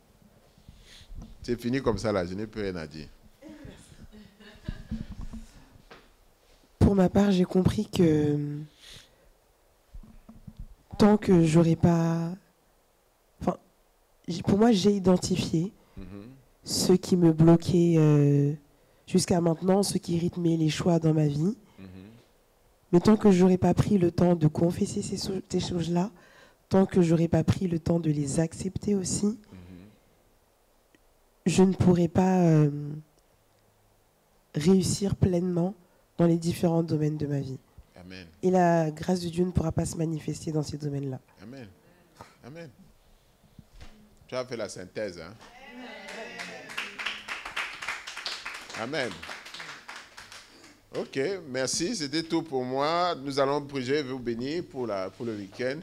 C'est fini comme ça là, je n'ai plus rien à dire. Pour ma part, j'ai compris que tant que j'aurais pas... Enfin, pour moi, j'ai identifié ce qui me bloquait jusqu'à maintenant, ce qui rythmait les choix dans ma vie. Mais tant que j'aurais pas pris le temps de confesser ces choses-là, tant que j'aurais pas pris le temps de les accepter aussi, je ne pourrais pas réussir pleinement dans les différents domaines de ma vie. Amen. Et la grâce de Dieu ne pourra pas se manifester dans ces domaines-là. Amen. Amen. Tu as fait la synthèse, hein? Amen. Ok, merci. C'était tout pour moi. Nous allons prier et vous bénir pour le week-end.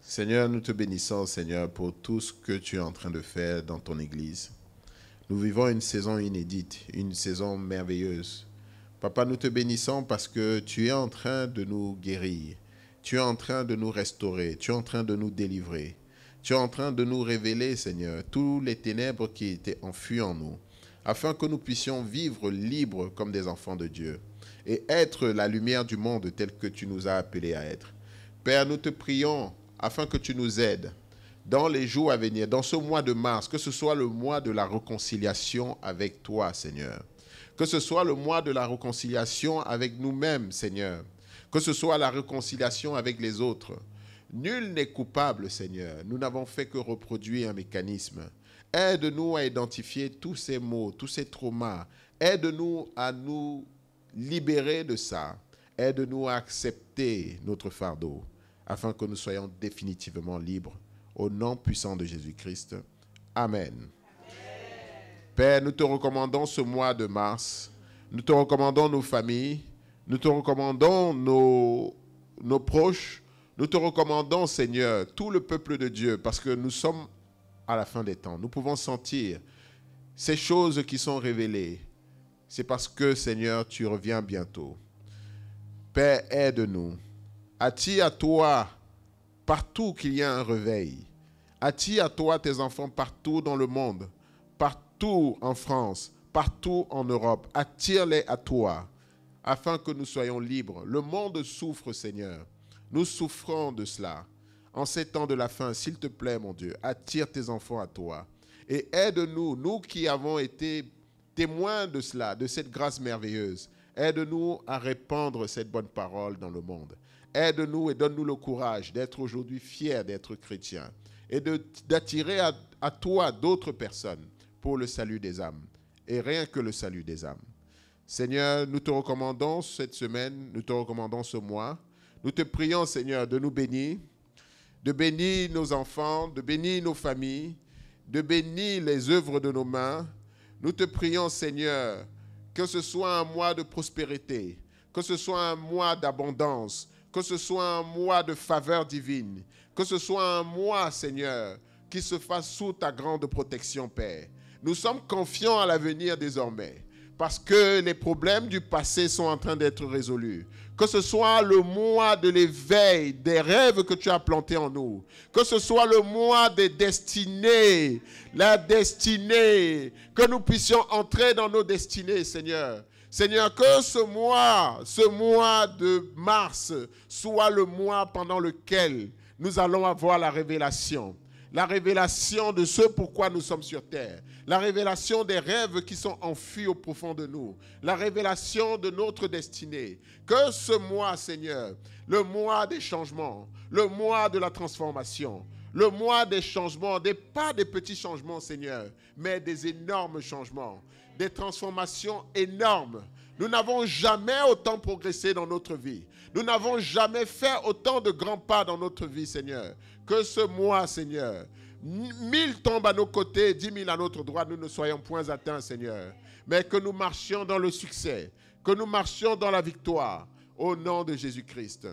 Seigneur, nous te bénissons, Seigneur, pour tout ce que tu es en train de faire dans ton Église. Nous vivons une saison inédite, une saison merveilleuse. Papa, nous te bénissons parce que tu es en train de nous guérir. Tu es en train de nous restaurer. Tu es en train de nous délivrer. Tu es en train de nous révéler, Seigneur, tous les ténèbres qui étaient enfuis en nous, afin que nous puissions vivre libres comme des enfants de Dieu et être la lumière du monde telle que tu nous as appelés à être. Père, nous te prions afin que tu nous aides dans les jours à venir, dans ce mois de mars, que ce soit le mois de la réconciliation avec toi, Seigneur. Que ce soit le mois de la réconciliation avec nous-mêmes, Seigneur. Que ce soit la réconciliation avec les autres. Nul n'est coupable, Seigneur. Nous n'avons fait que reproduire un mécanisme. Aide-nous à identifier tous ces maux, tous ces traumas. Aide-nous à nous libérer de ça. Aide-nous à accepter notre fardeau, afin que nous soyons définitivement libres. Au nom puissant de Jésus-Christ. Amen. Amen. Père, nous te recommandons ce mois de mars. Nous te recommandons nos familles. Nous te recommandons nos proches. Nous te recommandons, Seigneur, tout le peuple de Dieu, parce que nous sommes à la fin des temps. Nous pouvons sentir ces choses qui sont révélées. C'est parce que, Seigneur, tu reviens bientôt. Père, aide-nous. Attire à toi partout qu'il y a un réveil. Attire à toi tes enfants partout dans le monde, partout en France, partout en Europe. Attire-les à toi, afin que nous soyons libres. Le monde souffre, Seigneur. Nous souffrons de cela. En ces temps de la fin, s'il te plaît, mon Dieu, attire tes enfants à toi. Et aide-nous, nous qui avons été témoins de cela, de cette grâce merveilleuse. Aide-nous à répandre cette bonne parole dans le monde. Aide-nous et donne-nous le courage d'être aujourd'hui fiers d'être chrétiens et d'attirer à toi d'autres personnes pour le salut des âmes. Et rien que le salut des âmes. Seigneur, nous te recommandons cette semaine, nous te recommandons ce mois. Nous te prions, Seigneur, de nous bénir, de bénir nos enfants, de bénir nos familles, de bénir les œuvres de nos mains. Nous te prions, Seigneur, que ce soit un mois de prospérité, que ce soit un mois d'abondance, que ce soit un mois de faveur divine, que ce soit un mois, Seigneur, qui se fasse sous ta grande protection, Père. Nous sommes confiants à l'avenir désormais, parce que les problèmes du passé sont en train d'être résolus. Que ce soit le mois de l'éveil, des rêves que tu as plantés en nous. Que ce soit le mois des destinées, la destinée. Que nous puissions entrer dans nos destinées, Seigneur. Seigneur, que ce mois de mars, soit le mois pendant lequel nous allons avoir la révélation. La révélation de ce pourquoi nous sommes sur terre. La révélation des rêves qui sont enfuis au profond de nous. La révélation de notre destinée. Que ce mois, Seigneur, le mois des changements, le mois de la transformation, le mois des changements, pas des petits changements, Seigneur, mais des énormes changements, des transformations énormes. Nous n'avons jamais autant progressé dans notre vie. Nous n'avons jamais fait autant de grands pas dans notre vie, Seigneur. Que ce mois, Seigneur, 1000 tombent à nos côtés, 10 000 à notre droite, nous ne soyons point atteints, Seigneur. Mais que nous marchions dans le succès, que nous marchions dans la victoire, au nom de Jésus-Christ.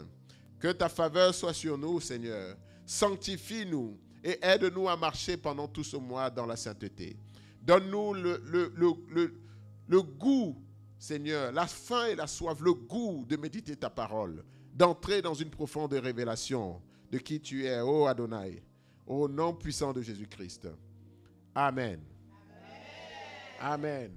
Que ta faveur soit sur nous, Seigneur. Sanctifie-nous et aide-nous à marcher pendant tout ce mois dans la sainteté. Donne-nous le goût, Seigneur, la faim et la soif, le goût de méditer ta parole, d'entrer dans une profonde révélation de qui tu es, ô Adonai, au nom puissant de Jésus-Christ. Amen. Amen. Amen.